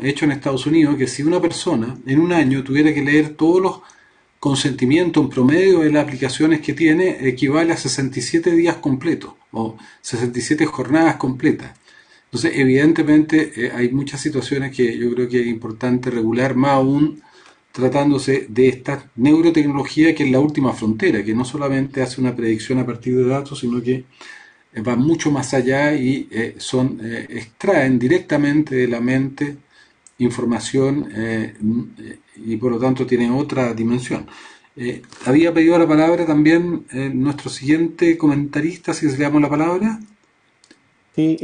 Speaker 2: hecho en Estados Unidos que si una persona en un año tuviera que leer todos los consentimientos en promedio de las aplicaciones que tiene, equivale a 67 días completos o 67 jornadas completas. Entonces, evidentemente, hay muchas situaciones que yo creo que es importante regular, más aún tratándose de esta neurotecnología que es la última frontera, que no solamente hace una predicción a partir de datos, sino que va mucho más allá y extraen directamente de la mente información y por lo tanto tiene otra dimensión. Había pedido la palabra también nuestro siguiente comentarista, si le damos la palabra.
Speaker 14: Sí,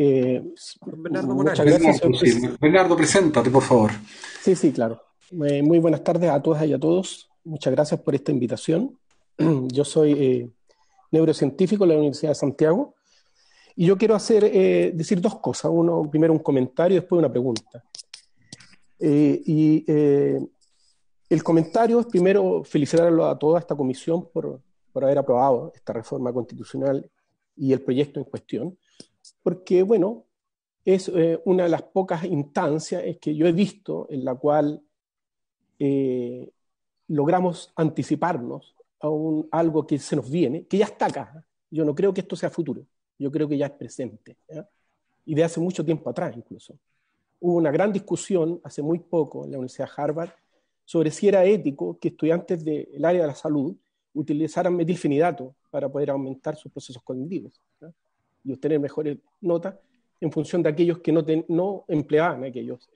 Speaker 3: Bernardo
Speaker 14: muchas gracias.
Speaker 2: Bernardo, preséntate, por favor.
Speaker 14: Sí, claro. Muy buenas tardes a todas y a todos. Muchas gracias por esta invitación. Yo soy neurocientífico de la Universidad de Santiago y yo quiero decir dos cosas. Primero un comentario y después una pregunta. El comentario es primero felicitarlo a toda esta comisión por haber aprobado esta reforma constitucional y el proyecto en cuestión, porque, bueno, es una de las pocas instancias que yo he visto en la cual logramos anticiparnos a algo que se nos viene, que ya está acá. Yo no creo que esto sea futuro, yo creo que ya es presente, ¿ya? Y de hace mucho tiempo atrás incluso. Hubo una gran discusión hace muy poco en la Universidad de Harvard sobre si era ético que estudiantes del área de la salud utilizaran metilfenidato para poder aumentar sus procesos cognitivos, ¿ya? Y obtener mejores notas en función de aquellos que no empleaban aquellos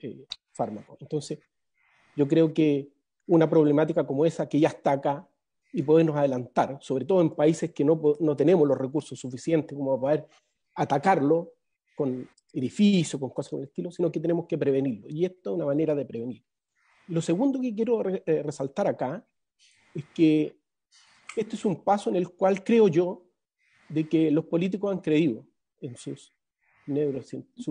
Speaker 14: fármacos. Entonces, yo creo que una problemática como esa, que ya está acá, y podernos adelantar, sobre todo en países que no tenemos los recursos suficientes como para poder atacarlo con edificios, con cosas por el estilo, sino que tenemos que prevenirlo. Y esto es una manera de prevenir. Lo segundo que quiero resaltar acá es que este es un paso en el cual creo yo de que los políticos han creído en sus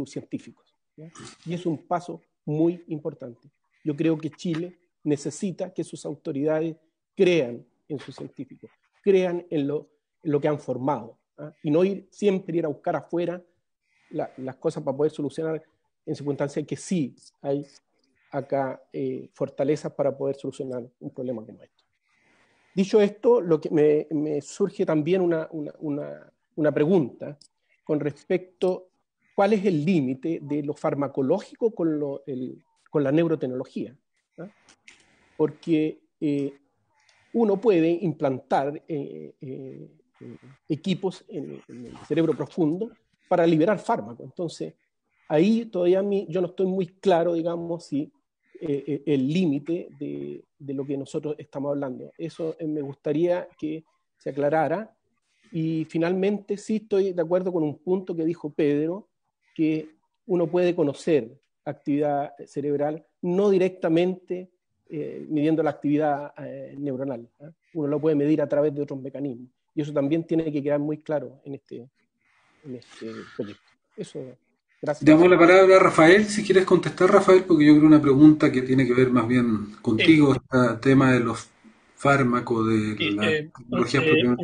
Speaker 14: científicos, ¿ya? Y es un paso muy importante. Yo creo que Chile necesita que sus autoridades crean en sus científicos, crean en lo que han formado, ¿ah? Y no siempre ir a buscar afuera las cosas para poder solucionar en circunstancias que sí hay acá fortalezas para poder solucionar un problema como este. Dicho esto, lo que me surge también una pregunta con respecto a cuál es el límite de lo farmacológico con la neurotecnología, ¿ah? Porque uno puede implantar equipos en el cerebro profundo para liberar fármacos. Entonces, ahí todavía yo no estoy muy claro, digamos, si el límite de lo que nosotros estamos hablando. Eso me gustaría que se aclarara. Y finalmente sí estoy de acuerdo con un punto que dijo Pedro, que uno puede conocer actividad cerebral no directamente midiendo la actividad neuronal, ¿eh? Uno lo puede medir a través de otros mecanismos. Y eso también tiene que quedar muy claro en este proyecto. Eso, gracias.
Speaker 2: Damos la palabra a Rafael, si quieres contestar, Rafael, porque yo creo una pregunta que tiene que ver más bien contigo, sí. Este tema de los fármacos, de la tecnología propiamente.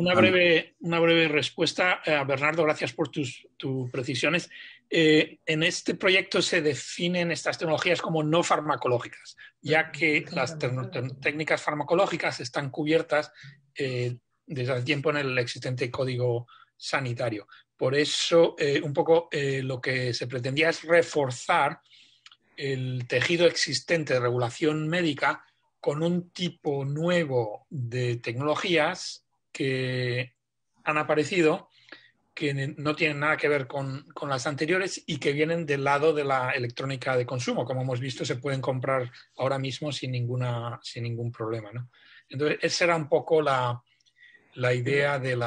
Speaker 9: Una breve respuesta. Bernardo, gracias por tus precisiones. En este proyecto se definen estas tecnologías como no farmacológicas, ya que las técnicas farmacológicas están cubiertas desde hace tiempo en el existente Código Sanitario. Por eso, un poco lo que se pretendía es reforzar el tejido existente de regulación médica con un tipo nuevo de tecnologías que han aparecido, que no tienen nada que ver con las anteriores y que vienen del lado de la electrónica de consumo. Como hemos visto, se pueden comprar ahora mismo sin ningún problema, ¿no? Entonces, esa era un poco la idea del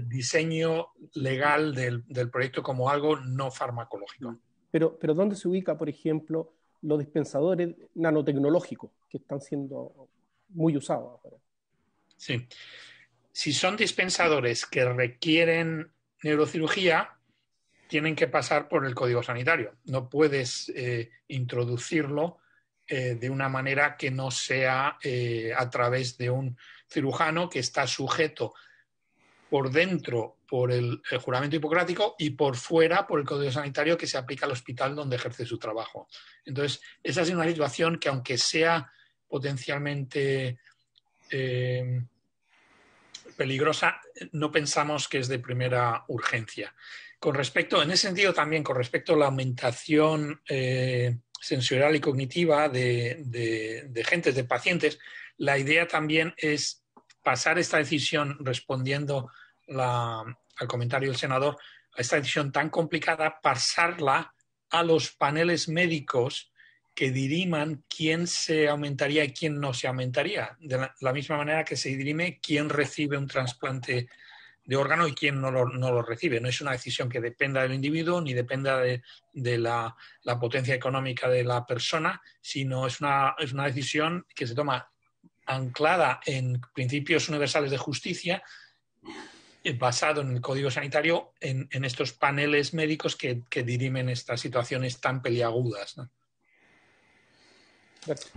Speaker 9: diseño legal del proyecto como algo no farmacológico.
Speaker 14: Pero ¿dónde se ubica, por ejemplo, los dispensadores nanotecnológicos que están siendo muy usados ahora?
Speaker 9: Sí. Si son dispensadores que requieren neurocirugía, tienen que pasar por el Código Sanitario. No puedes introducirlo de una manera que no sea a través de un cirujano que está sujeto por dentro por el juramento hipocrático y por fuera por el Código Sanitario que se aplica al hospital donde ejerce su trabajo. Entonces, esa es una situación que, aunque sea potencialmente peligrosa, no pensamos que es de primera urgencia. En ese sentido también, con respecto a la aumentación sensorial y cognitiva de gentes, de pacientes, la idea también es pasar esta decisión, respondiendo al comentario del senador, a esta decisión tan complicada, pasarla a los paneles médicos que diriman quién se aumentaría y quién no se aumentaría, de la misma manera que se dirime quién recibe un trasplante de órgano y quién no lo recibe. No es una decisión que dependa del individuo ni dependa de la potencia económica de la persona, sino es una decisión que se toma anclada en principios universales de justicia, basado en el Código Sanitario, en estos paneles médicos que dirimen estas situaciones tan peliagudas, ¿no?
Speaker 14: Gracias.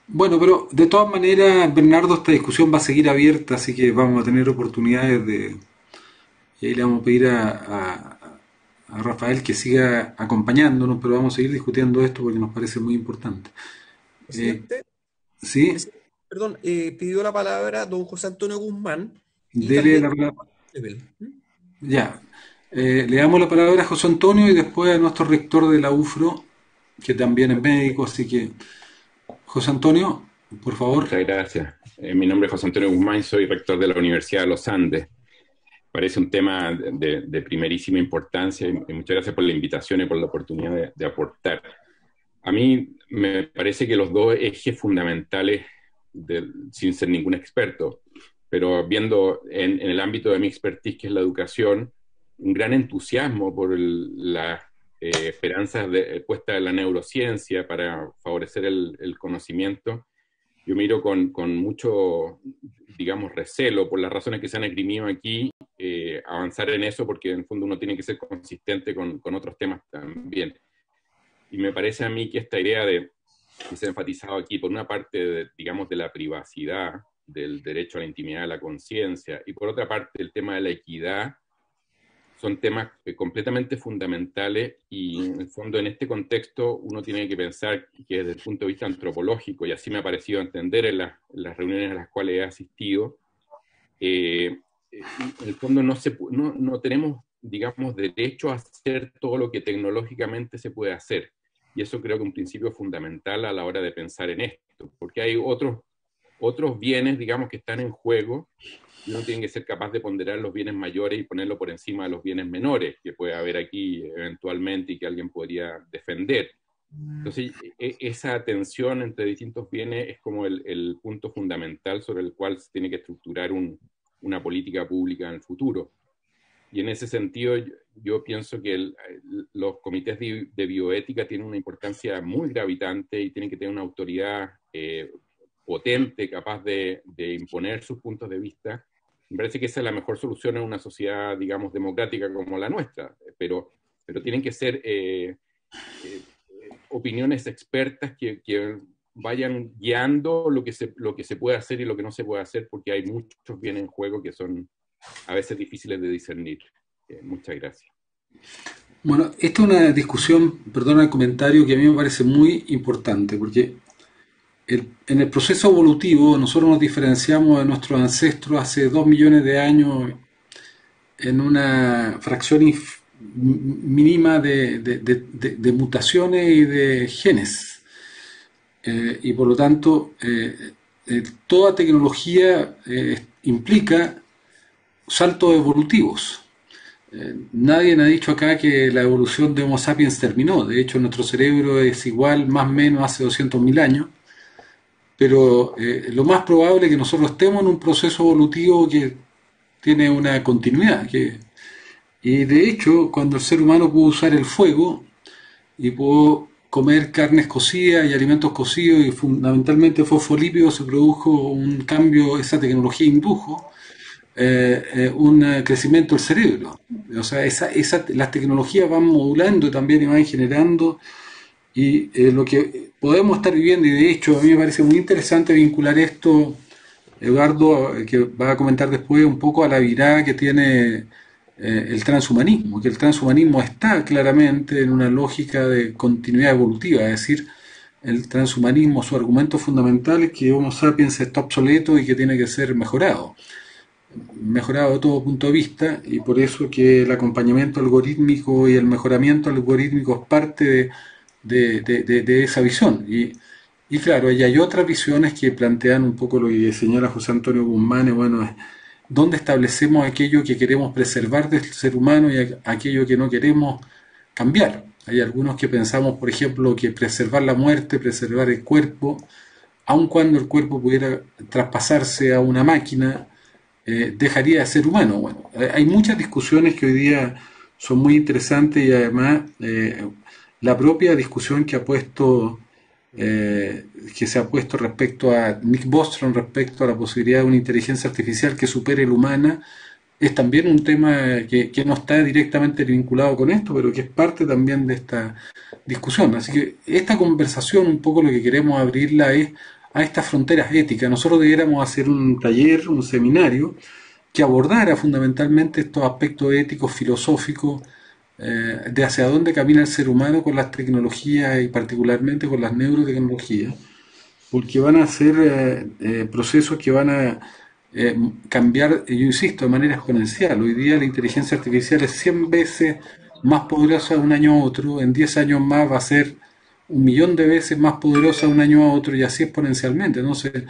Speaker 2: Bueno, pero de todas maneras, Bernardo, esta discusión va a seguir abierta, así que vamos a tener oportunidades de... Y ahí le vamos a pedir a Rafael que siga acompañándonos, pero vamos a seguir discutiendo esto porque nos parece muy importante.
Speaker 3: Presidente,
Speaker 2: ¿Sí?
Speaker 3: perdón, pidió la palabra don José Antonio Guzmán. Y
Speaker 2: Dele
Speaker 3: también...
Speaker 2: la palabra. Ya. Le damos la palabra a José Antonio y después a nuestro rector de la UFRO, que también es médico, así que José Antonio, por favor.
Speaker 15: Muchas gracias. Mi nombre es José Antonio Guzmán y soy rector de la Universidad de los Andes. Parece un tema de primerísima importancia y muchas gracias por la invitación y por la oportunidad de aportar. A mí me parece que los dos ejes fundamentales, sin ser ningún experto, pero viendo en el ámbito de mi expertise, que es la educación, un gran entusiasmo por las esperanzas puestas en la neurociencia para favorecer el conocimiento. Yo miro con mucho, digamos, recelo, por las razones que se han esgrimido aquí, avanzar en eso, porque en el fondo uno tiene que ser consistente con otros temas también. Y me parece a mí que esta idea que se ha enfatizado aquí, por una parte, digamos, de la privacidad, del derecho a la intimidad de la conciencia, y por otra parte, el tema de la equidad, son temas completamente fundamentales y en el fondo en este contexto uno tiene que pensar que desde el punto de vista antropológico, y así me ha parecido entender en las reuniones a las cuales he asistido, en el fondo no tenemos, digamos, derecho a hacer todo lo que tecnológicamente se puede hacer. Y eso creo que es un principio fundamental a la hora de pensar en esto, porque hay otros bienes, digamos, que están en juego, y uno tiene que ser capaz de ponderar los bienes mayores y ponerlo por encima de los bienes menores que puede haber aquí eventualmente y que alguien podría defender. Entonces, esa tensión entre distintos bienes es como el punto fundamental sobre el cual se tiene que estructurar una política pública en el futuro. Y en ese sentido, yo pienso que los comités de bioética tienen una importancia muy gravitante y tienen que tener una autoridad potente, capaz de imponer sus puntos de vista. Me parece que esa es la mejor solución en una sociedad, digamos, democrática como la nuestra, pero tienen que ser opiniones expertas que vayan guiando lo que se puede hacer y lo que no se puede hacer, porque hay muchos bienes en juego que son a veces difíciles de discernir. Muchas gracias.
Speaker 2: Bueno, esta es una discusión, perdona el comentario, que a mí me parece muy importante, porque en el proceso evolutivo nosotros nos diferenciamos de nuestros ancestros hace 2 millones de años en una fracción mínima de mutaciones y de genes. Y por lo tanto, toda tecnología implica saltos evolutivos. Nadie ha dicho acá que la evolución de Homo sapiens terminó. De hecho, nuestro cerebro es igual, más o menos, hace 200.000 años. Pero lo más probable es que nosotros estemos en un proceso evolutivo que tiene una continuidad. Y de hecho, cuando el ser humano pudo usar el fuego y pudo comer carnes cocidas y alimentos cocidos y fundamentalmente fosfolípidos, se produjo un cambio, esa tecnología indujo un crecimiento del cerebro. O sea, las tecnologías van modulando también y van generando, y lo que podemos estar viviendo, y de hecho a mí me parece muy interesante vincular esto, Eduardo, que va a comentar después un poco, a la virada que tiene el transhumanismo, que el transhumanismo está claramente en una lógica de continuidad evolutiva, es decir, el transhumanismo, su argumento fundamental es que Homo sapiens está obsoleto y que tiene que ser mejorado de todo punto de vista, y por eso que el acompañamiento algorítmico y el mejoramiento algorítmico es parte de esa visión. Y claro, y hay otras visiones que plantean un poco lo que señala José Antonio Guzmán, bueno, dónde establecemos aquello que queremos preservar del ser humano y aquello que no queremos cambiar. Hay algunos que pensamos, por ejemplo, que preservar la muerte, preservar el cuerpo, aun cuando el cuerpo pudiera traspasarse a una máquina, dejaría de ser humano. Bueno, hay muchas discusiones que hoy día son muy interesantes, y además la propia discusión que se ha puesto respecto a Nick Bostrom, respecto a la posibilidad de una inteligencia artificial que supere la humana, es también un tema que no está directamente vinculado con esto, pero que es parte también de esta discusión. Así que esta conversación, un poco lo que queremos abrirla es a estas fronteras éticas. Nosotros debiéramos hacer un taller, un seminario, que abordara fundamentalmente estos aspectos éticos, filosóficos, de hacia dónde camina el ser humano con las tecnologías y particularmente con las neurotecnologías, porque van a ser procesos que van a cambiar, yo insisto, de manera exponencial. Hoy día la inteligencia artificial es 100 veces más poderosa de un año a otro, en 10 años más va a ser 1.000.000 de veces más poderosa de un año a otro y así exponencialmente. Entonces,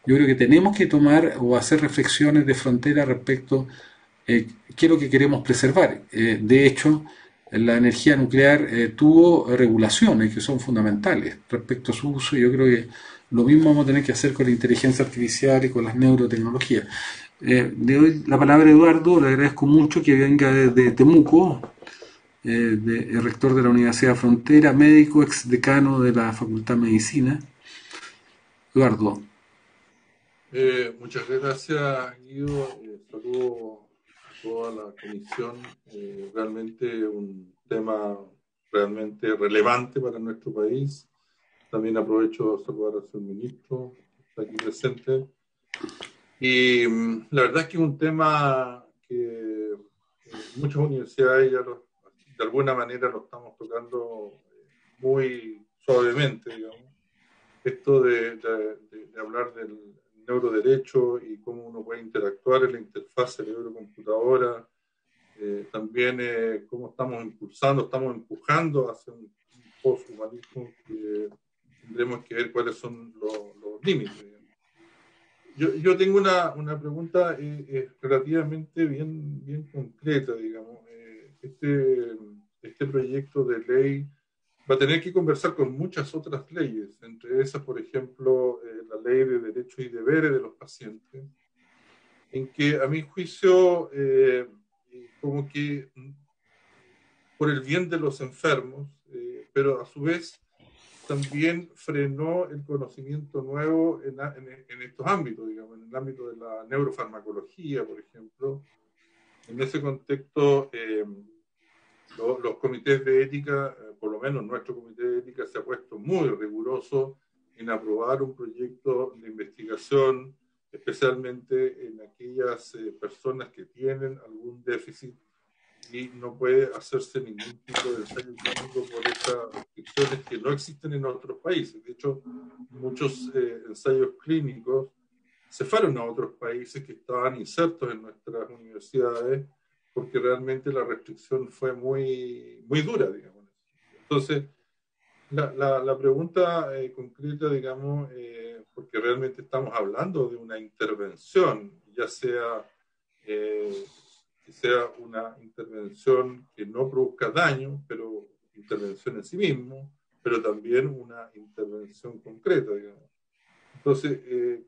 Speaker 2: yo creo que tenemos que tomar o hacer reflexiones de frontera respecto a qué es lo que queremos preservar. De hecho, la energía nuclear tuvo regulaciones que son fundamentales respecto a su uso. Yo creo que lo mismo vamos a tener que hacer con la inteligencia artificial y con las neurotecnologías. Le doy la palabra a Eduardo, le agradezco mucho que venga desde Temuco, el rector de la Universidad de Frontera, médico, ex decano de la Facultad de Medicina. Eduardo.
Speaker 16: Muchas gracias, Guido. Saludo a toda la comisión. Realmente un tema realmente relevante para nuestro país. También aprovecho de saludar al señor ministro, que está aquí presente. Y la verdad es que es un tema que muchas universidades ya de alguna manera lo estamos tocando muy suavemente, digamos. Esto de hablar del neuroderecho y cómo uno puede interactuar en la interfaz cerebro-computadora, también cómo estamos empujando hacia un posthumanismo que tendremos que ver cuáles son los límites. Yo tengo una pregunta relativamente bien concreta, digamos. Este proyecto de ley va a tener que conversar con muchas otras leyes, entre esas, por ejemplo, la ley de derechos y deberes de los pacientes, en que, a mi juicio, como que por el bien de los enfermos, pero a su vez también frenó el conocimiento nuevo en estos ámbitos, digamos, en el ámbito de la neurofarmacología, por ejemplo. En ese contexto, los comités de ética, por lo menos nuestro comité de ética, se ha puesto muy riguroso en aprobar un proyecto de investigación, especialmente en aquellas personas que tienen algún déficit y no puede hacerse ningún tipo de ensayo clínico por estas restricciones que no existen en otros países. De hecho, muchos ensayos clínicos se fueron a otros países que estaban insertos en nuestras universidades porque realmente la restricción fue muy dura, digamos. Entonces, la pregunta concreta, digamos, porque realmente estamos hablando de una intervención, ya sea que sea una intervención que no produzca daño, pero intervención en sí mismo, pero también una intervención concreta, digamos. Entonces,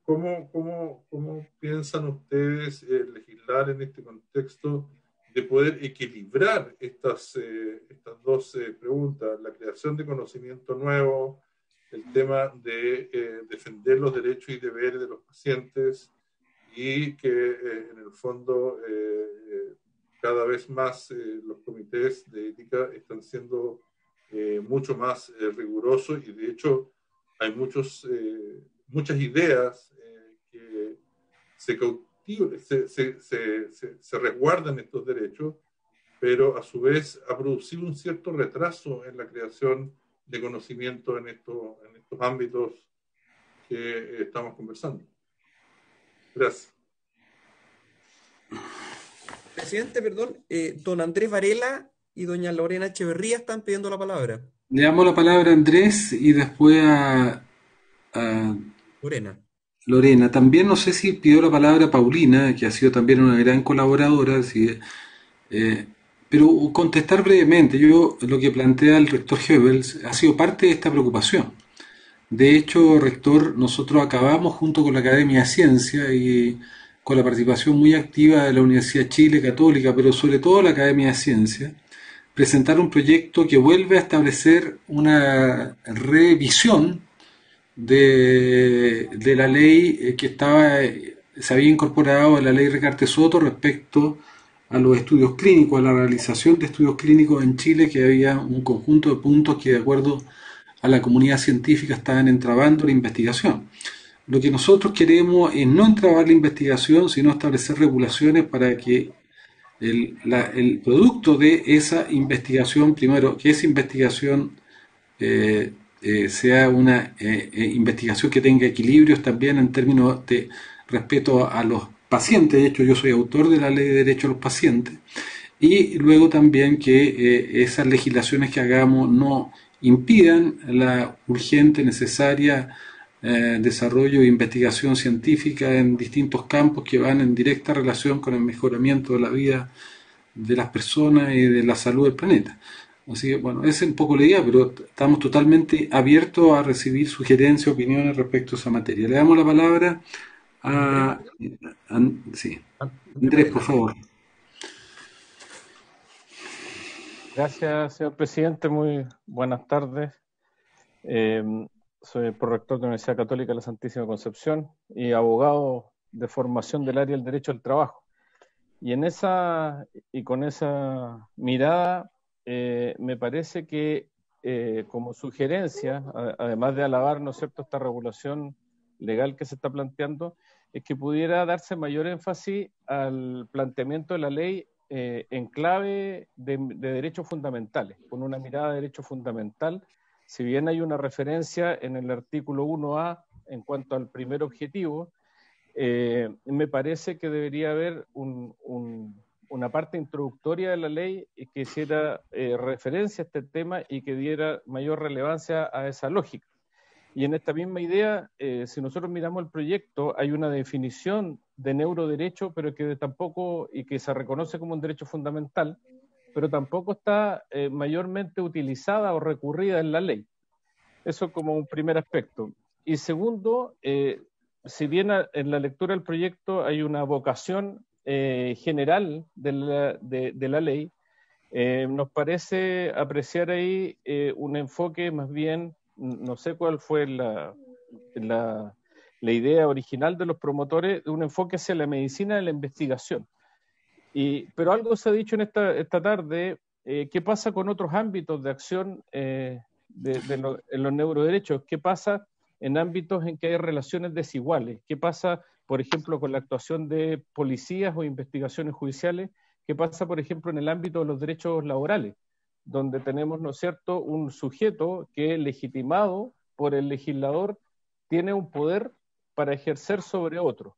Speaker 16: ¿cómo piensan ustedes legislar en este contexto de poder equilibrar estas dos preguntas, la creación de conocimiento nuevo, el tema de defender los derechos y deberes de los pacientes y que en el fondo cada vez más los comités de ética están siendo mucho más rigurosos y de hecho hay muchas ideas que se resguardan estos derechos, pero a su vez ha producido un cierto retraso en la creación de conocimiento en estos ámbitos que estamos conversando. Gracias.
Speaker 3: Presidente, perdón, don Andrés Varela y doña Lorena Echeverría están pidiendo la palabra.
Speaker 2: Le damos la palabra a Andrés y después a Lorena. También no sé si pidió la palabra Paulina, que ha sido también una gran colaboradora, pero contestar brevemente. Yo lo que plantea el rector Goebbels ha sido parte de esta preocupación. De hecho, rector, nosotros acabamos junto con la Academia de Ciencia y con la participación muy activa de la Universidad de Chile Católica, pero sobre todo la Academia de Ciencia, presentar un proyecto que vuelve a establecer una revisión de la ley que se había incorporado a la ley Recarte Soto respecto a los estudios clínicos, a la realización de estudios clínicos en Chile, que había un conjunto de puntos que de acuerdo a la comunidad científica estaban entrabando la investigación. Lo que nosotros queremos es no entrabar la investigación, sino establecer regulaciones para que el producto de esa investigación, primero, que esa investigación sea una investigación que tenga equilibrios también en términos de respeto a los pacientes. De hecho, yo soy autor de la Ley de Derecho a los Pacientes. Y luego también que esas legislaciones que hagamos no impidan la urgente, necesaria desarrollo e investigación científica en distintos campos que van en directa relación con el mejoramiento de la vida de las personas y de la salud del planeta. Así que, bueno, esa es un poco la idea, pero estamos totalmente abiertos a recibir sugerencias, opiniones respecto a esa materia. Le damos la palabra a sí. Andrés, por favor.
Speaker 17: Gracias, señor presidente. Muy buenas tardes. Soy el prorector de la Universidad Católica de la Santísima Concepción y abogado de formación del área del derecho al trabajo. Y con esa mirada, me parece que como sugerencia, además de alabar, ¿no es cierto?, esta regulación legal que se está planteando, es que pudiera darse mayor énfasis al planteamiento de la ley en clave de derechos fundamentales, con una mirada de derecho fundamental. Si bien hay una referencia en el artículo 1A en cuanto al primer objetivo, me parece que debería haber una parte introductoria de la ley que hiciera referencia a este tema y que diera mayor relevancia a esa lógica. Y en esta misma idea, si nosotros miramos el proyecto, hay una definición de neuroderecho, pero que tampoco, y que se reconoce como un derecho fundamental, pero tampoco está mayormente utilizada o recurrida en la ley. Eso como un primer aspecto. Y segundo, si bien en la lectura del proyecto hay una vocación general de la ley, nos parece apreciar ahí un enfoque más bien, no sé cuál fue la idea original de los promotores, de un enfoque hacia la medicina de la investigación. Pero algo se ha dicho en esta tarde, ¿qué pasa con otros ámbitos de acción en los neuroderechos? ¿Qué pasa en ámbitos en que hay relaciones desiguales? ¿Qué pasa, por ejemplo, con la actuación de policías o investigaciones judiciales? ¿Qué pasa, por ejemplo, en el ámbito de los derechos laborales, donde tenemos, ¿no es cierto?, un sujeto que, legitimado por el legislador, tiene un poder para ejercer sobre otro?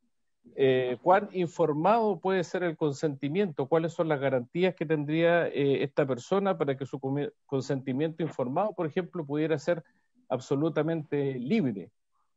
Speaker 17: ¿Cuán informado puede ser el consentimiento? ¿Cuáles son las garantías que tendría esta persona para que su consentimiento informado, por ejemplo, pudiera ser absolutamente libre?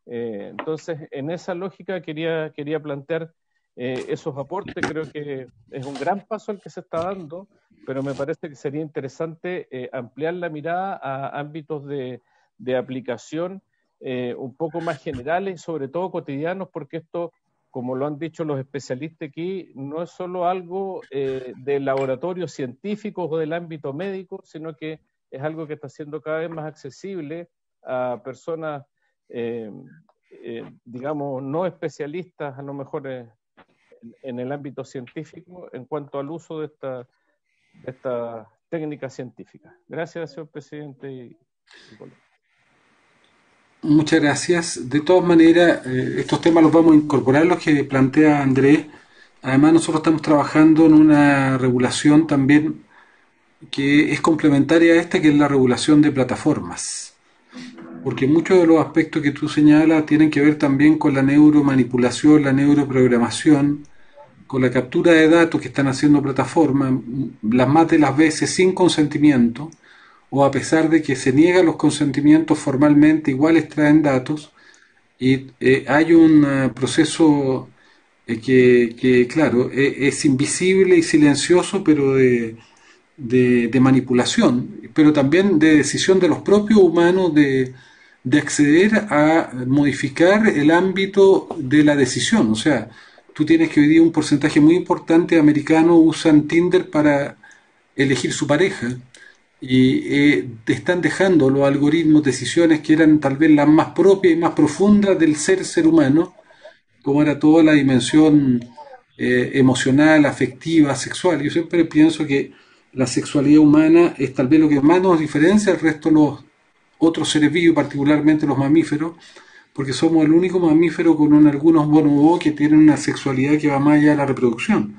Speaker 17: Entonces, en esa lógica quería plantear esos aportes. Creo que es un gran paso el que se está dando, pero me parece que sería interesante ampliar la mirada a ámbitos de aplicación un poco más generales, sobre todo cotidianos, porque esto, como lo han dicho los especialistas aquí, no es solo algo de laboratorios científicos o del ámbito médico, sino que es algo que está siendo cada vez más accesible a personas, digamos, no especialistas, a lo mejor en el ámbito científico, en cuanto al uso de esta técnica científica. Gracias, señor presidente.
Speaker 2: Muchas gracias. De todas maneras, estos temas los vamos a incorporar, los que plantea Andrés. Además, nosotros estamos trabajando en una regulación también que es complementaria a esta, que es la regulación de plataformas. Porque muchos de los aspectos que tú señalas tienen que ver también con la neuromanipulación, la neuroprogramación, con la captura de datos que están haciendo plataformas, las más de las veces sin consentimiento, o a pesar de que se niegan los consentimientos formalmente, igual extraen datos, y hay un proceso que, claro, es invisible y silencioso, pero de manipulación, pero también de decisión de los propios humanos de acceder a modificar el ámbito de la decisión. O sea, tú tienes que hoy día un porcentaje muy importante de americanos usan Tinder para elegir su pareja, y están dejando los algoritmos decisiones que eran tal vez las más propias y más profundas del ser humano, como era toda la dimensión emocional, afectiva, sexual. Yo siempre pienso que la sexualidad humana es tal vez lo que más nos diferencia del resto de los otros seres vivos, particularmente los mamíferos, porque somos el único mamífero con algunos bonobos que tienen una sexualidad que va más allá de la reproducción.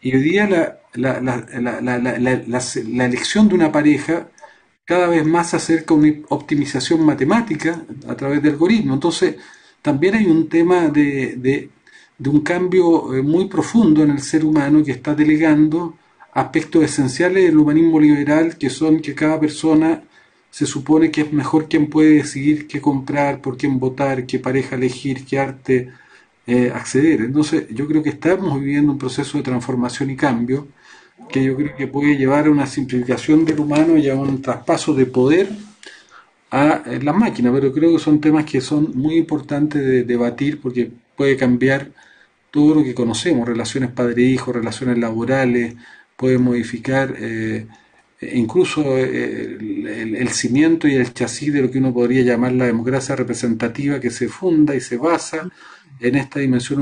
Speaker 2: Y hoy día la elección de una pareja cada vez más se acerca a una optimización matemática a través de algoritmos. Entonces, también hay un tema de un cambio muy profundo en el ser humano que está delegando aspectos esenciales del humanismo liberal, que son que cada persona se supone que es mejor quien puede decidir qué comprar, por quién votar, qué pareja elegir, qué arte acceder. Entonces, yo creo que estamos viviendo un proceso de transformación y cambio que yo creo que puede llevar a una simplificación del humano y a un traspaso de poder a las máquinas, pero creo que son temas que son muy importantes de debatir porque puede cambiar todo lo que conocemos, relaciones padre-hijo, relaciones laborales, puede modificar incluso el cimiento y el chasis de lo que uno podría llamar la democracia representativa, que se funda y se basa en esta dimensión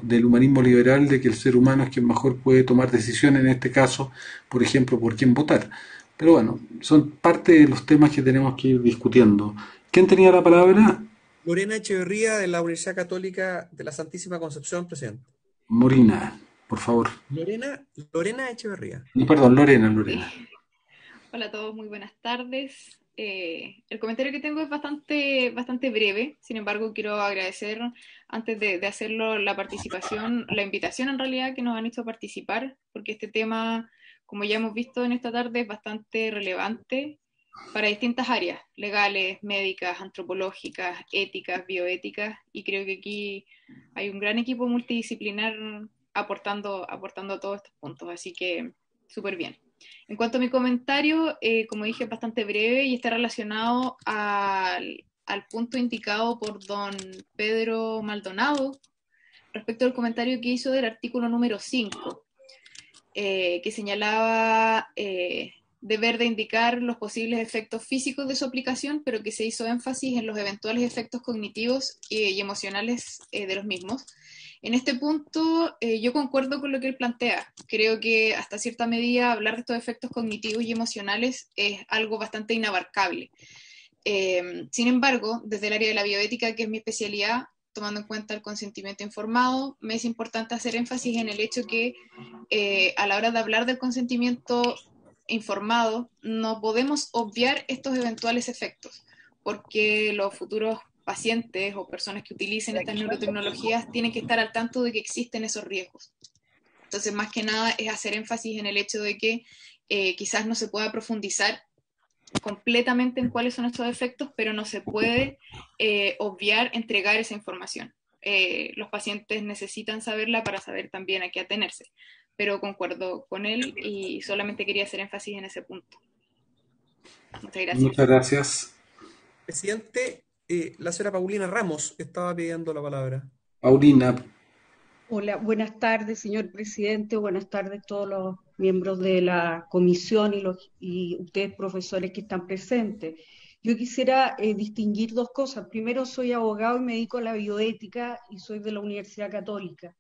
Speaker 2: del humanismo liberal, de que el ser humano es quien mejor puede tomar decisiones, en este caso, por ejemplo, por quién votar. Pero bueno, son parte de los temas que tenemos que ir discutiendo. ¿Quién tenía la palabra?
Speaker 3: Lorena Echeverría, de la Universidad Católica de la Santísima Concepción, presidente.
Speaker 2: Morina, por favor.
Speaker 3: Lorena Echeverría.
Speaker 2: Perdón, Lorena.
Speaker 18: Hola a todos, muy buenas tardes. El comentario que tengo es bastante breve, sin embargo quiero agradecer, antes de hacerlo, la participación, la invitación en realidad que nos han hecho a participar, porque este tema, como ya hemos visto en esta tarde, es bastante relevante para distintas áreas, legales, médicas, antropológicas, éticas, bioéticas, y creo que aquí hay un gran equipo multidisciplinar aportando a todos estos puntos, así que súper bien. En cuanto a mi comentario, como dije, es bastante breve y está relacionado al punto indicado por don Pedro Maldonado respecto al comentario que hizo del artículo número 5, que señalaba deber de indicar los posibles efectos físicos de su aplicación, pero que se hizo énfasis en los eventuales efectos cognitivos y emocionales de los mismos. En este punto, yo concuerdo con lo que él plantea. Creo que hasta cierta medida hablar de estos efectos cognitivos y emocionales es algo bastante inabarcable. Sin embargo, desde el área de la bioética, que es mi especialidad, tomando en cuenta el consentimiento informado, me es importante hacer énfasis en el hecho que a la hora de hablar del consentimiento informado, no podemos obviar estos eventuales efectos, porque los futuros pacientes o personas que utilicen estas neurotecnologías tienen que estar al tanto de que existen esos riesgos. Entonces, más que nada es hacer énfasis en el hecho de que quizás no se pueda profundizar completamente en cuáles son estos efectos, pero no se puede obviar entregar esa información. Los pacientes necesitan saberla para saber también a qué atenerse, pero concuerdo con él y solamente quería hacer énfasis en ese punto. Muchas gracias.
Speaker 2: Muchas gracias.
Speaker 3: Presidente, la señora Paulina Ramos estaba pidiendo la palabra.
Speaker 2: Paulina.
Speaker 19: Hola, buenas tardes, señor presidente, buenas tardes a todos los miembros de la comisión y ustedes, profesores que están presentes. Yo quisiera distinguir dos cosas. Primero, soy abogado y me dedico a la bioética y soy de la Universidad Católica.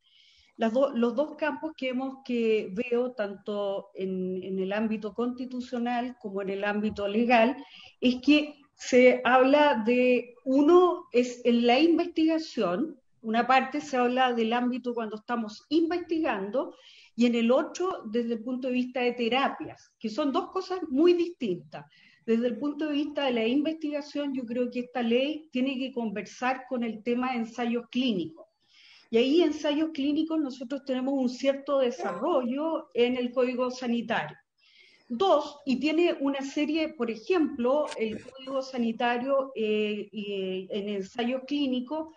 Speaker 19: Los dos campos que veo, tanto en el ámbito constitucional como en el ámbito legal, es que se habla de, uno es en la investigación, una parte se habla del ámbito cuando estamos investigando, y en el otro desde el punto de vista de terapias, que son dos cosas muy distintas. Desde el punto de vista de la investigación, yo creo que esta ley tiene que conversar con el tema de ensayos clínicos. Y ahí, ensayos clínicos, nosotros tenemos un cierto desarrollo en el Código Sanitario. Dos, y tiene una serie, por ejemplo, el Código Sanitario en ensayos clínicos,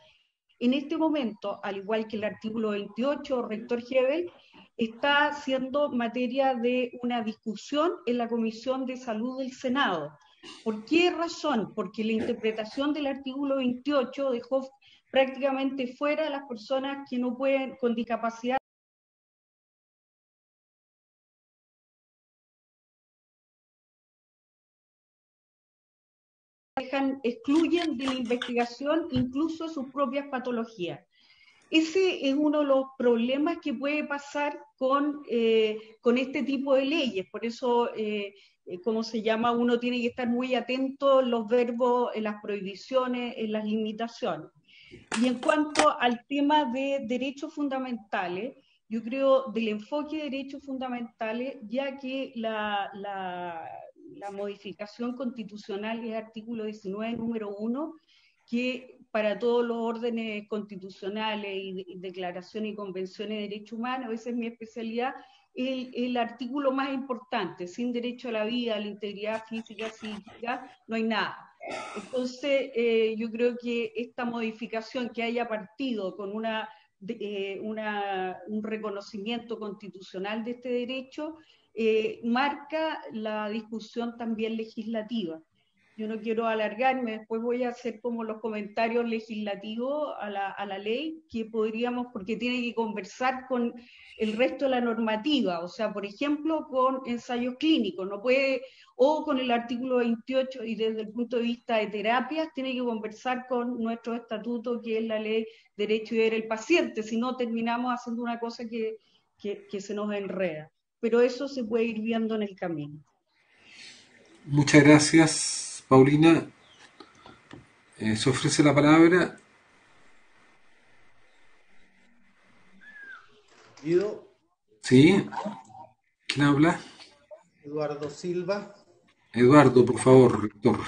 Speaker 19: en este momento, al igual que el artículo 28, rector Hebel, está siendo materia de una discusión en la Comisión de Salud del Senado. ¿Por qué razón? Porque la interpretación del artículo 28 dejó prácticamente fuera a las personas que no pueden, con discapacidad, excluyen de la investigación incluso sus propias patologías. Ese es uno de los problemas que puede pasar con este tipo de leyes. Por eso, ¿cómo se llama? Uno tiene que estar muy atento en los verbos, en las prohibiciones, en las limitaciones. Y en cuanto al tema de derechos fundamentales, yo creo del enfoque de derechos fundamentales, ya que la modificación constitucional es artículo 19, número 1, que para todos los órdenes constitucionales y declaraciones y convenciones de derechos humanos, esa es mi especialidad, el artículo más importante. Sin derecho a la vida, a la integridad física, psíquica, no hay nada. Entonces, yo creo que esta modificación que haya partido con un reconocimiento constitucional de este derecho, marca la discusión también legislativa. Yo no quiero alargarme, después voy a hacer como los comentarios legislativos a la ley que podríamos, porque tiene que conversar con el resto de la normativa, o sea, por ejemplo, con ensayos clínicos, no puede, o con el artículo 28, y desde el punto de vista de terapias, tiene que conversar con nuestro estatuto, que es la ley Derecho y Deber del Paciente, si no terminamos haciendo una cosa que se nos enreda. Pero eso se puede ir viendo en el camino.
Speaker 2: Muchas gracias. Paulina, se ofrece la palabra.
Speaker 3: Guido.
Speaker 2: Sí. ¿Quién habla?
Speaker 3: Eduardo Silva.
Speaker 2: Eduardo, por favor, rector.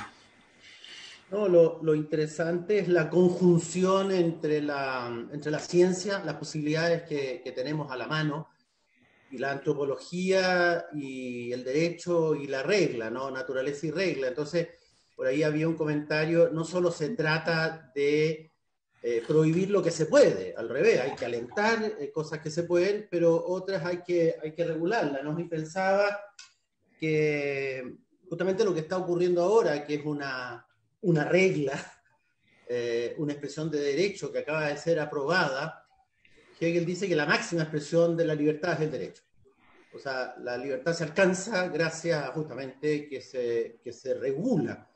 Speaker 4: No, lo interesante es la conjunción entre la ciencia, las posibilidades que tenemos a la mano, y la antropología y el derecho y la regla, ¿no? Naturaleza y regla. Entonces, por ahí había un comentario, no solo se trata de prohibir lo que se puede, al revés, hay que alentar cosas que se pueden, pero otras hay que regularlas, ¿no? Y pensaba que justamente lo que está ocurriendo ahora, que es una regla, una expresión de derecho que acaba de ser aprobada, Hegel dice que la máxima expresión de la libertad es el derecho. O sea, la libertad se alcanza gracias a justamente que se regula.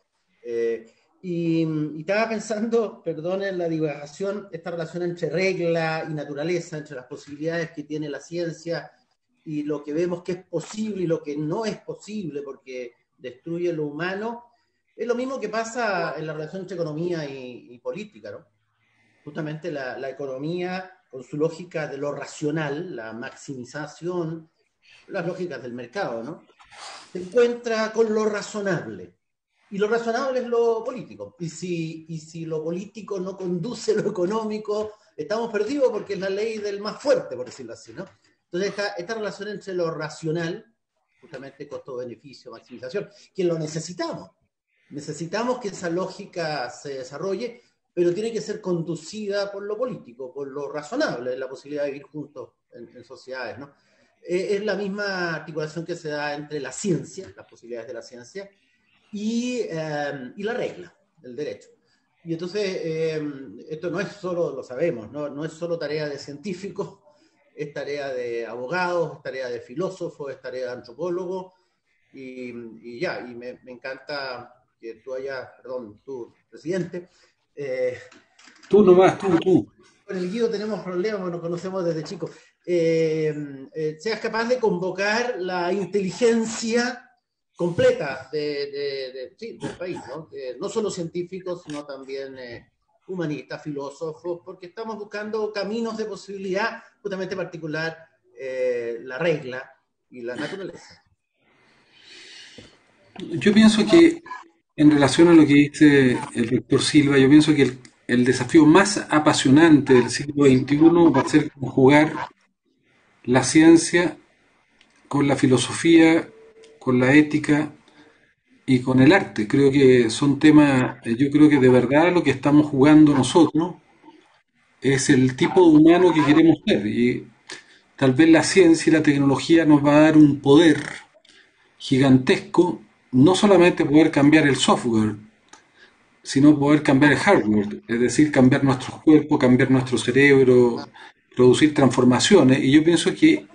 Speaker 4: Y estaba pensando, perdón, en la divagación, esta relación entre regla y naturaleza, entre las posibilidades que tiene la ciencia y lo que vemos que es posible y lo que no es posible porque destruye lo humano. Es lo mismo que pasa en la relación entre economía y política, ¿no? Justamente la economía, con su lógica de lo racional, la maximización, las lógicas del mercado, ¿no? Se encuentra con lo razonable. Y lo razonable es lo político. Y si lo político no conduce lo económico, estamos perdidos porque es la ley del más fuerte, por decirlo así, ¿no? Entonces, esta relación entre lo racional, justamente costo-beneficio, maximización, que lo necesitamos. Necesitamos que esa lógica se desarrolle, pero tiene que ser conducida por lo político, por lo razonable, la posibilidad de vivir juntos en sociedades, ¿no? Es la misma articulación que se da entre la ciencia, las posibilidades de la ciencia, y la regla, el derecho. Y entonces, esto no es solo, lo sabemos, no es solo tarea de científicos, es tarea de abogados, es tarea de filósofos, es tarea de antropólogos, y me encanta que tú presidente.
Speaker 2: Tú nomás, tú.
Speaker 4: Con el Guido tenemos problemas, nos conocemos desde chicos. Seas capaz de convocar la inteligencia completa del país, ¿no? No solo científicos, sino también humanistas, filósofos, porque estamos buscando caminos de posibilidad, justamente particular, la regla y la naturaleza.
Speaker 2: Yo pienso que, en relación a lo que dice el rector Silva, yo pienso que el desafío más apasionante del siglo XXI va a ser conjugar la ciencia con la filosofía, con la ética y con el arte. Creo que son temas, yo creo que de verdad lo que estamos jugando nosotros es el tipo de humano que queremos ser, y tal vez la ciencia y la tecnología nos va a dar un poder gigantesco, no solamente poder cambiar el software, sino poder cambiar el hardware, es decir, cambiar nuestros cuerpos, cambiar nuestro cerebro, producir transformaciones. Y yo pienso que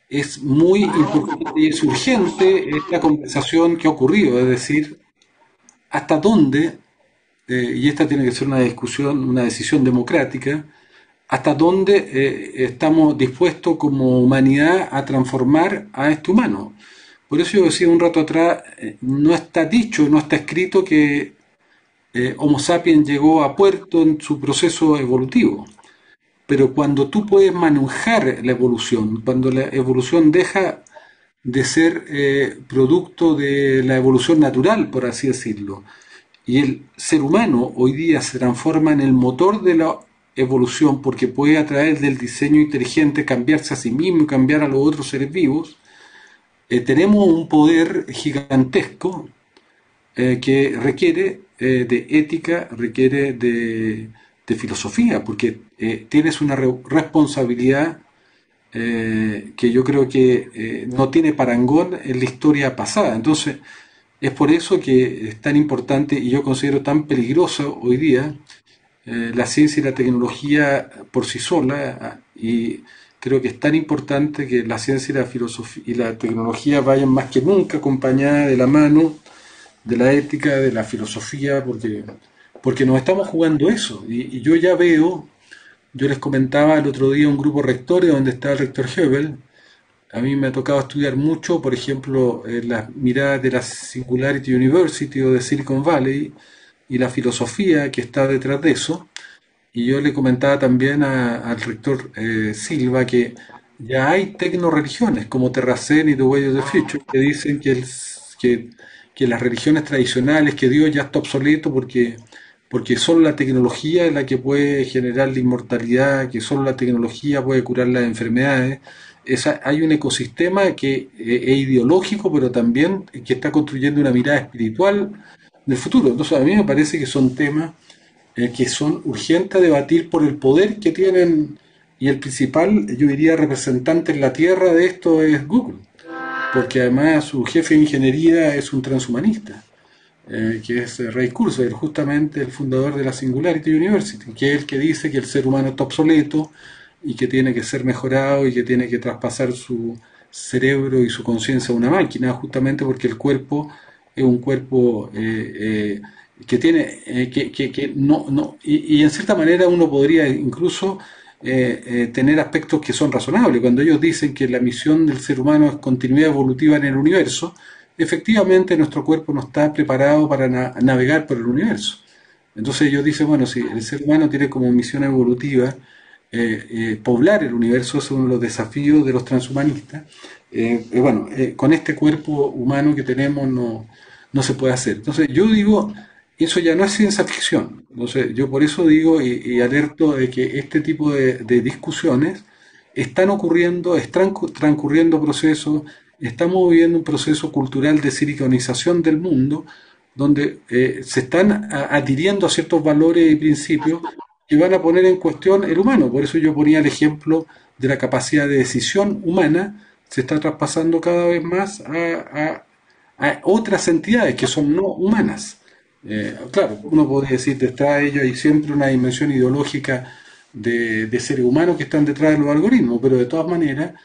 Speaker 2: es muy importante y es urgente esta conversación que ha ocurrido, es decir, hasta dónde, y esta tiene que ser una discusión, una decisión democrática, hasta dónde estamos dispuestos como humanidad a transformar a este humano. Por eso yo decía un rato atrás, no está dicho, no está escrito que Homo sapiens llegó a puerto en su proceso evolutivo. Pero cuando tú puedes manejar la evolución, cuando la evolución deja de ser producto de la evolución natural, por así decirlo, y el ser humano hoy día se transforma en el motor de la evolución porque puede a través del diseño inteligente cambiarse a sí mismo y cambiar a los otros seres vivos, tenemos un poder gigantesco que requiere de ética, requiere de filosofía, porque tienes una responsabilidad que yo creo que no tiene parangón en la historia pasada. Entonces, es por eso que es tan importante y yo considero tan peligroso hoy día la ciencia y la tecnología por sí sola, y creo que es tan importante que la ciencia y la filosofía y la tecnología vayan más que nunca acompañadas de la mano de la ética, de la filosofía, porque nos estamos jugando eso. Y yo ya veo, yo les comentaba el otro día un grupo de rectores donde está el rector Hebel. A mí me ha tocado estudiar mucho, por ejemplo, las miradas de la Singularity University o de Silicon Valley y la filosofía que está detrás de eso. Y yo le comentaba también al rector Silva que ya hay tecnoreligiones como Terracén y The Way of the Future que dicen que las religiones tradicionales, que Dios ya está obsoleto porque solo la tecnología es la que puede generar la inmortalidad, que solo la tecnología puede curar las enfermedades. Hay un ecosistema que es ideológico, pero también que está construyendo una mirada espiritual del futuro. Entonces a mí me parece que son temas que son urgentes a debatir por el poder que tienen, y el principal, yo diría, representante en la Tierra de esto es Google, porque además su jefe de ingeniería es un transhumanista, que es Ray Kurzweil, justamente el fundador de la Singularity University, que es el que dice que el ser humano está obsoleto y que tiene que ser mejorado y que tiene que traspasar su cerebro y su conciencia a una máquina, justamente porque el cuerpo es un cuerpo que tiene y en cierta manera uno podría incluso tener aspectos que son razonables. Cuando ellos dicen que la misión del ser humano es continuidad evolutiva en el universo, efectivamente nuestro cuerpo no está preparado para navegar por el universo. Entonces ellos dicen, bueno, si el ser humano tiene como misión evolutiva poblar el universo, es uno de los desafíos de los transhumanistas, con este cuerpo humano que tenemos no se puede hacer. Entonces yo digo, eso ya no es ciencia ficción. Entonces yo por eso digo y alerto de que este tipo de discusiones están ocurriendo, están transcurriendo procesos, estamos viviendo un proceso cultural de siliconización del mundo, donde se están adhiriendo a ciertos valores y principios que van a poner en cuestión el humano. Por eso yo ponía el ejemplo de la capacidad de decisión humana, se está traspasando cada vez más a otras entidades que son no humanas. Claro, uno puede decir detrás de ello hay siempre una dimensión ideológica de seres humanos que están detrás de los algoritmos, pero de todas maneras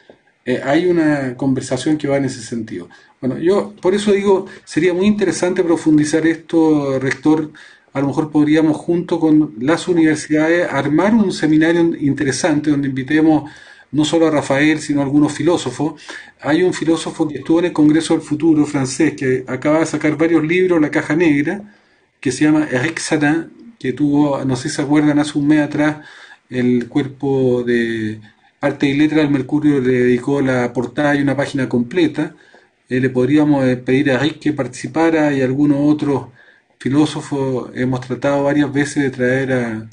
Speaker 2: hay una conversación que va en ese sentido. Bueno, yo por eso digo, sería muy interesante profundizar esto, rector. A lo mejor podríamos junto con las universidades armar un seminario interesante donde invitemos no solo a Rafael, sino a algunos filósofos. Hay un filósofo que estuvo en el Congreso del Futuro francés que acaba de sacar varios libros, La Caja Negra, que se llama Eric Sadin, que tuvo, no sé si se acuerdan, hace un mes atrás, el cuerpo de Arte y Letra del Mercurio le dedicó la portada y una página completa. Le podríamos pedir a Eric que participara, y algunos otros filósofos. Hemos tratado varias veces de traer a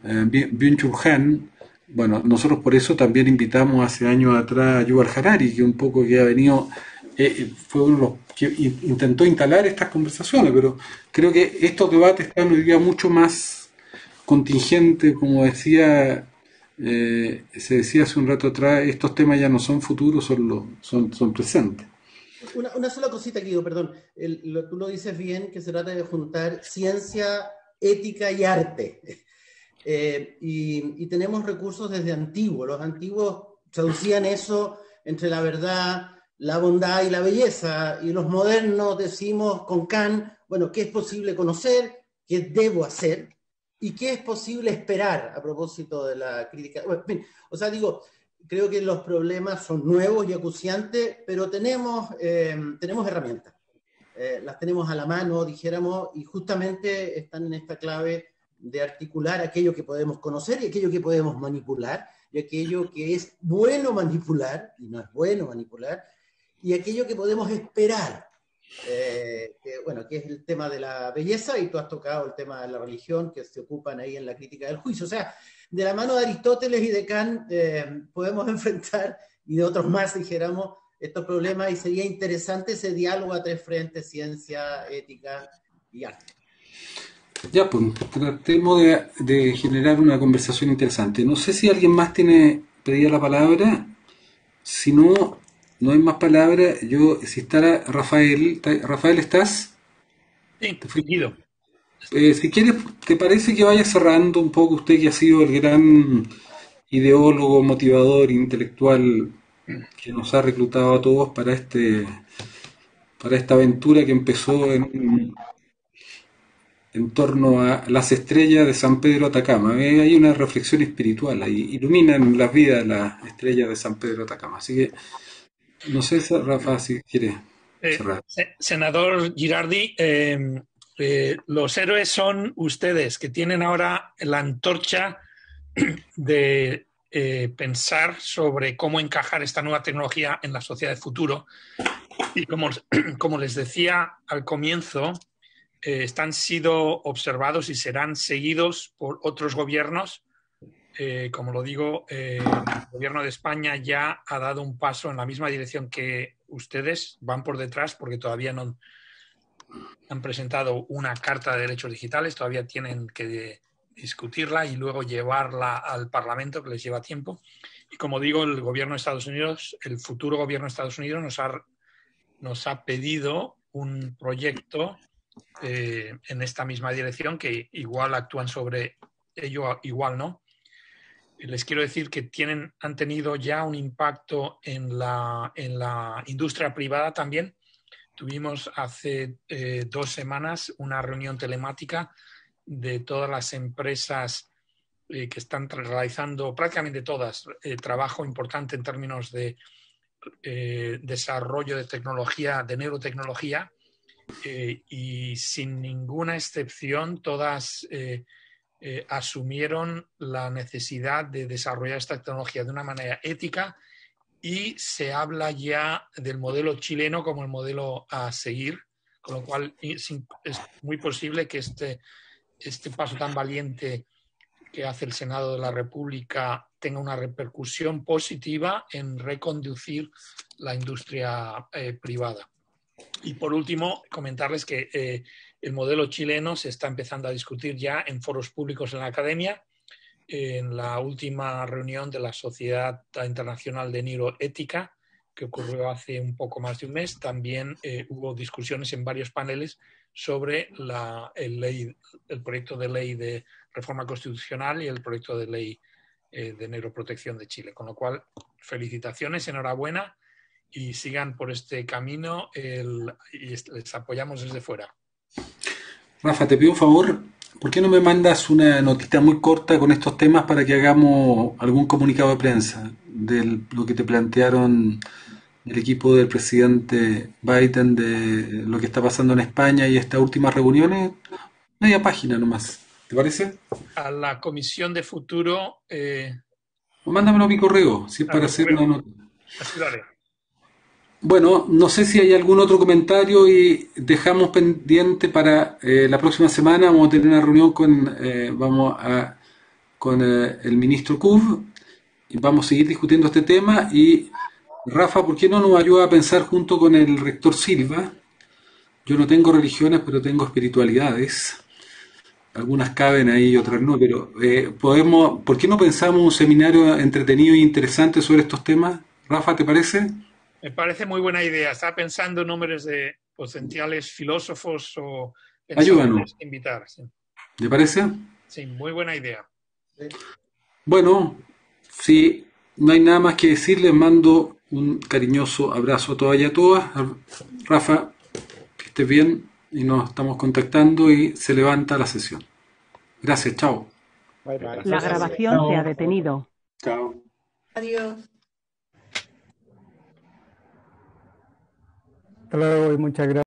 Speaker 2: Byung-Chul Han. Bueno, nosotros por eso también invitamos hace años atrás a Yuval Harari, que un poco que ha venido, fue uno de los que intentó instalar estas conversaciones, pero creo que estos debates están hoy día mucho más contingentes, como decía, se decía hace un rato atrás, estos temas ya no son futuros, son presentes.
Speaker 4: Una sola cosita, Guido, perdón. Tú lo dices bien, que se trata de juntar ciencia, ética y arte. Y tenemos recursos desde antiguo. Los antiguos traducían eso entre la verdad, la bondad y la belleza. Y los modernos decimos con Kant, bueno, ¿qué es posible conocer? ¿Qué debo hacer? ¿Y qué es posible esperar a propósito de la crítica? Bueno, en fin, o sea, digo, creo que los problemas son nuevos y acuciantes, pero tenemos herramientas. Las tenemos a la mano, dijéramos, y justamente están en esta clave de articular aquello que podemos conocer y aquello que podemos manipular, y aquello que es bueno manipular, y no es bueno manipular, y aquello que podemos esperar, que es el tema de la belleza, y tú has tocado el tema de la religión, que se ocupan ahí en la crítica del juicio. O sea, de la mano de Aristóteles y de Kant podemos enfrentar, y de otros más, dijéramos, estos problemas, y sería interesante ese diálogo a tres frentes: ciencia, ética y arte.
Speaker 2: Ya, pues, tratemos de generar una conversación interesante. No sé si alguien más pedía la palabra. Si no, no hay más palabras. Si está Rafael. Rafael, ¿estás?
Speaker 9: Sí, Guido.
Speaker 2: Si quieres, ¿te parece que vaya cerrando un poco, usted que ha sido el gran ideólogo, motivador, intelectual que nos ha reclutado a todos para esta aventura que empezó en torno a las estrellas de San Pedro Atacama? Hay una reflexión espiritual ahí, iluminan las vidas las estrellas de San Pedro Atacama. Así que, no sé, Rafa, si quiere cerrar.
Speaker 9: Senador Girardi, los héroes son ustedes, que tienen ahora la antorcha de pensar sobre cómo encajar esta nueva tecnología en la sociedad de futuro. Y como les decía al comienzo, están sido observados y serán seguidos por otros gobiernos. Como lo digo, el gobierno de España ya ha dado un paso en la misma dirección que ustedes, van por detrás porque todavía no han presentado una carta de derechos digitales, todavía tienen que discutirla y luego llevarla al Parlamento, que les lleva tiempo. Y como digo, el gobierno de Estados Unidos, el futuro gobierno de Estados Unidos nos ha pedido un proyecto en esta misma dirección, que igual actúan sobre ello, igual no. Les quiero decir que han tenido ya un impacto en la industria privada también. Tuvimos hace 2 semanas una reunión telemática de todas las empresas que están realizando, prácticamente todas, trabajo importante en términos de desarrollo de tecnología, de neurotecnología, y sin ninguna excepción todas asumieron la necesidad de desarrollar esta tecnología de una manera ética, y se habla ya del modelo chileno como el modelo a seguir, con lo cual es muy posible que este paso tan valiente que hace el Senado de la República tenga una repercusión positiva en reconducir la industria privada. Y por último, comentarles que el modelo chileno se está empezando a discutir ya en foros públicos en la academia. En la última reunión de la Sociedad Internacional de Neuroética, que ocurrió hace un poco más de un mes, también hubo discusiones en varios paneles sobre el proyecto de ley de reforma constitucional y el proyecto de ley de neuroprotección de Chile. Con lo cual, felicitaciones, enhorabuena, y sigan por este camino y les apoyamos desde fuera.
Speaker 2: Rafa, te pido un favor, ¿por qué no me mandas una notita muy corta con estos temas para que hagamos algún comunicado de prensa de lo que te plantearon el equipo del presidente Biden, de lo que está pasando en España y estas últimas reuniones? Media página nomás, ¿te parece?
Speaker 9: A la Comisión de Futuro...
Speaker 2: Mándamelo a mi correo, si es para hacer una nota.
Speaker 9: Así lo haré.
Speaker 2: Bueno, no sé si hay algún otro comentario, y dejamos pendiente para la próxima semana. Vamos a tener una reunión con el ministro Kub y vamos a seguir discutiendo este tema. Y Rafa, ¿por qué no nos ayuda a pensar junto con el rector Silva? Yo no tengo religiones, pero tengo espiritualidades. Algunas caben ahí y otras no, pero ¿por qué no pensamos un seminario entretenido e interesante sobre estos temas? Rafa, ¿te parece?
Speaker 9: Me parece muy buena idea. Estaba pensando en nombres de potenciales filósofos o
Speaker 2: ayúdanos.
Speaker 9: Invitar. Sí.
Speaker 2: ¿Te parece?
Speaker 9: Sí, muy buena idea.
Speaker 2: Bueno, si no hay nada más que decir, les mando un cariñoso abrazo a todas y a todas. Rafa, que estés bien, y nos estamos contactando, y se levanta la sesión. Gracias, chao.
Speaker 14: Bye, bye.
Speaker 20: La grabación se ha detenido.
Speaker 2: Chao.
Speaker 13: Adiós.
Speaker 10: Hasta luego y muchas gracias.